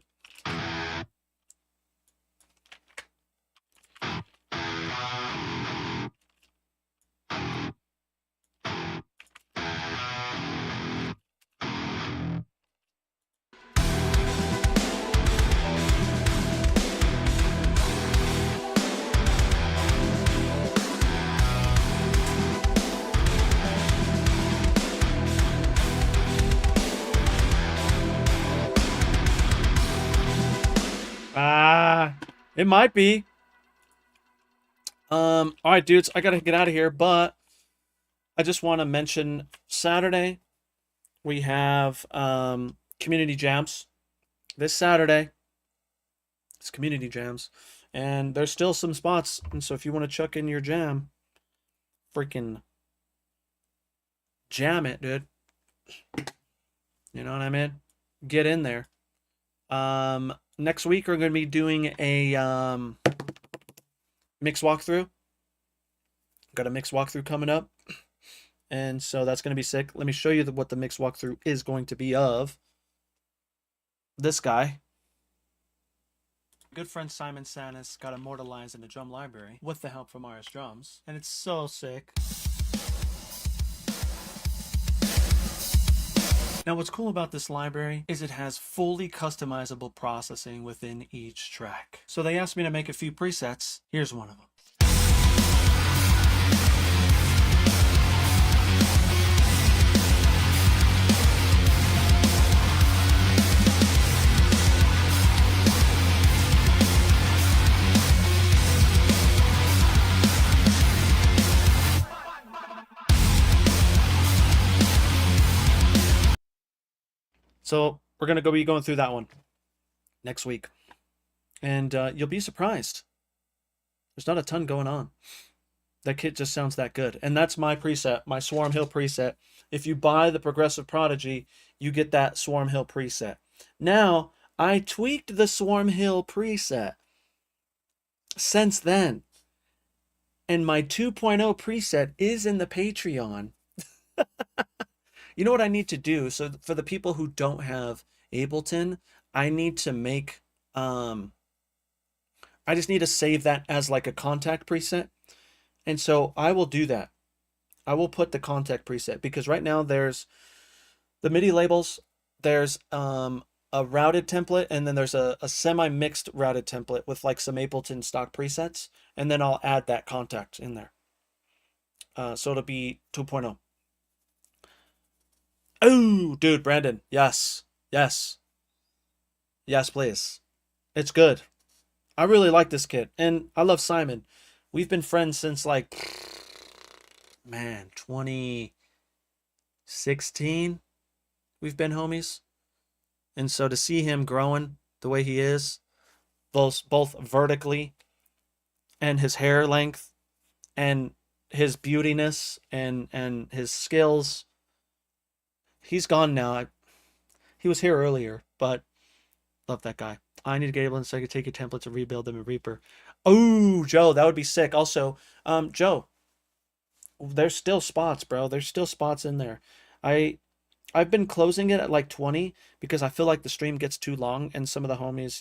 Ah, it might be. All right, dudes, I gotta get out of here, but I just want to mention Saturday we have community jams. This Saturday, it's community jams, and there's still some spots. And so if you want to chuck in your jam, freaking jam it, dude. You know what I mean? Get in there. Next week we're gonna be doing a mix walkthrough. Got a mix walkthrough coming up. And so that's going to be sick. Let me show you what the mix walkthrough is going to be of. This guy. Good friend Simon Sanis got immortalized in the drum library with the help from RS Drums. And it's so sick. Now what's cool about this library is it has fully customizable processing within each track. So they asked me to make a few presets. Here's one of them. So we're going to be going through that one next week. And you'll be surprised. There's not a ton going on. That kit just sounds that good. And that's my preset, my Swarm Hill preset. If you buy the Progressive Prodigy, you get that Swarm Hill preset. Now, I tweaked the Swarm Hill preset since then. And my 2.0 preset is in the Patreon. You know what I need to do? So for the people who don't have Ableton, I need to make I just need to save that as like a contact preset. And so I will do that. I will put the contact preset because right now there's the MIDI labels, there's a routed template, and then there's a semi-mixed routed template with like some Ableton stock presets, and then I'll add that contact in there. So it'll be 2.0. Oh, dude, Brandon. Yes. Yes. Yes, please. It's good. I really like this kid, and I love Simon. We've been friends since like, man, 2016. We've been homies, and so to see him growing the way he is, both vertically and his hair length and his beautiness and his skills. He's gone now. He was here earlier, but love that guy. I need to get Ableton so I can take your templates and rebuild them in Reaper. Oh, Joe, that would be sick. Also, Joe, there's still spots, bro. There's still spots in there. I I've been closing it at like 20 because I feel like the stream gets too long and some of the homies,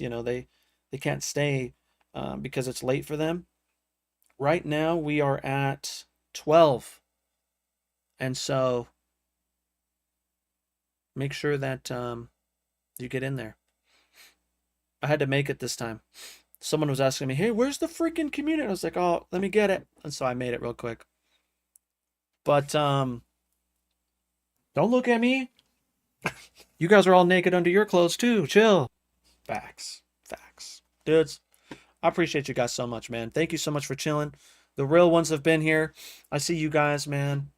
they can't stay because it's late for them. Right now we are at 12. And so make sure that you get in there. I had to make it this time. Someone was asking me, "Hey, where's the freaking community?" I was like, "Oh, let me get it." And so I made it real quick. But don't look at me. You guys are all naked under your clothes too. Chill. Facts. Facts. Dudes, I appreciate you guys so much, man. Thank you so much for chilling. The real ones have been here. I see you guys, man.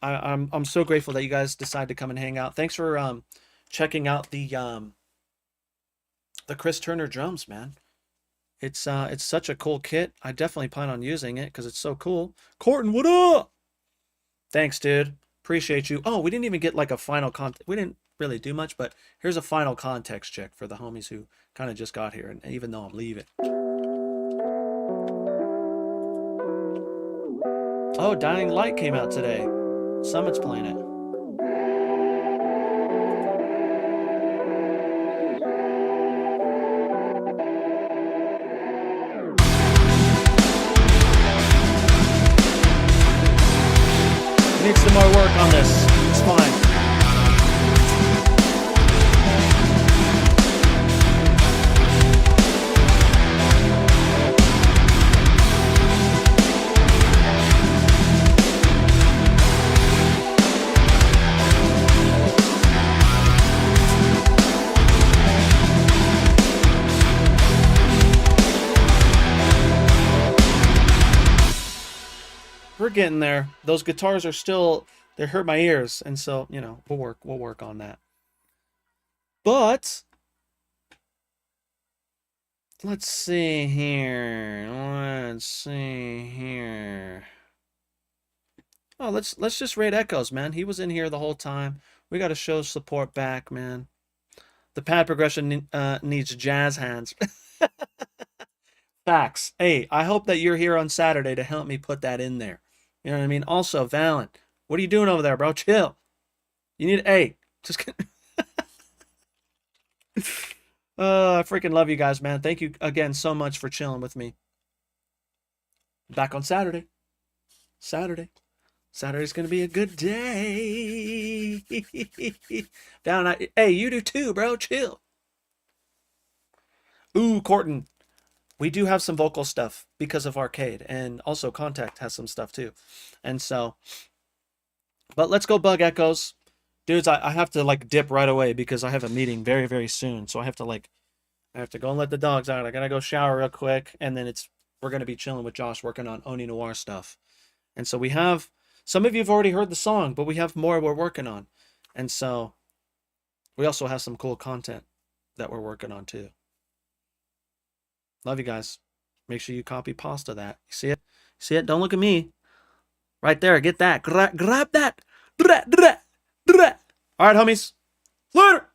I'm so grateful that you guys decide to come and hang out. Thanks for checking out the Chris Turner drums, man. It's such a cool kit. I definitely plan on using it because it's so cool. Corton, what up? Thanks, dude. Appreciate you. Oh, we didn't even get like a final context. We didn't really do much, but here's a final context check for the homies who kind of just got here, and even though I'm leaving. Oh, Dying Light came out today. Summit's playing it. Need some more work on this. It's fine. We're getting there. Those guitars are still, they hurt my ears, and so we'll work on that. But let's see here. Let's see here. Oh, let's just rate Echoes, man. He was in here the whole time. We got to show support back, man. The pad progression needs jazz hands. Facts. Hey, I hope that you're here on Saturday to help me put that in there. You know what I mean? Also, Valen, what are you doing over there, bro? Chill. You need, hey, just I freaking love you guys, man. Thank you again so much for chilling with me. Back on Saturday. Saturday's gonna be a good day. Hey, you do too, bro. Chill. Ooh, Corton. We do have some vocal stuff because of Arcade, and also Contact has some stuff too. And so, but let's go bug Echoes. Dudes, I have to like dip right away because I have a meeting very, very soon. So I have to go and let the dogs out. I gotta go shower real quick, and then we're gonna be chilling with Josh working on Oni Noir stuff. And so we have, some of you have already heard the song, but we have more we're working on. And so we also have some cool content that we're working on too. Love you guys. Make sure you copy pasta that. You see it? See it? Don't look at me. Right there. Get that. Grab that. All right, homies. Later.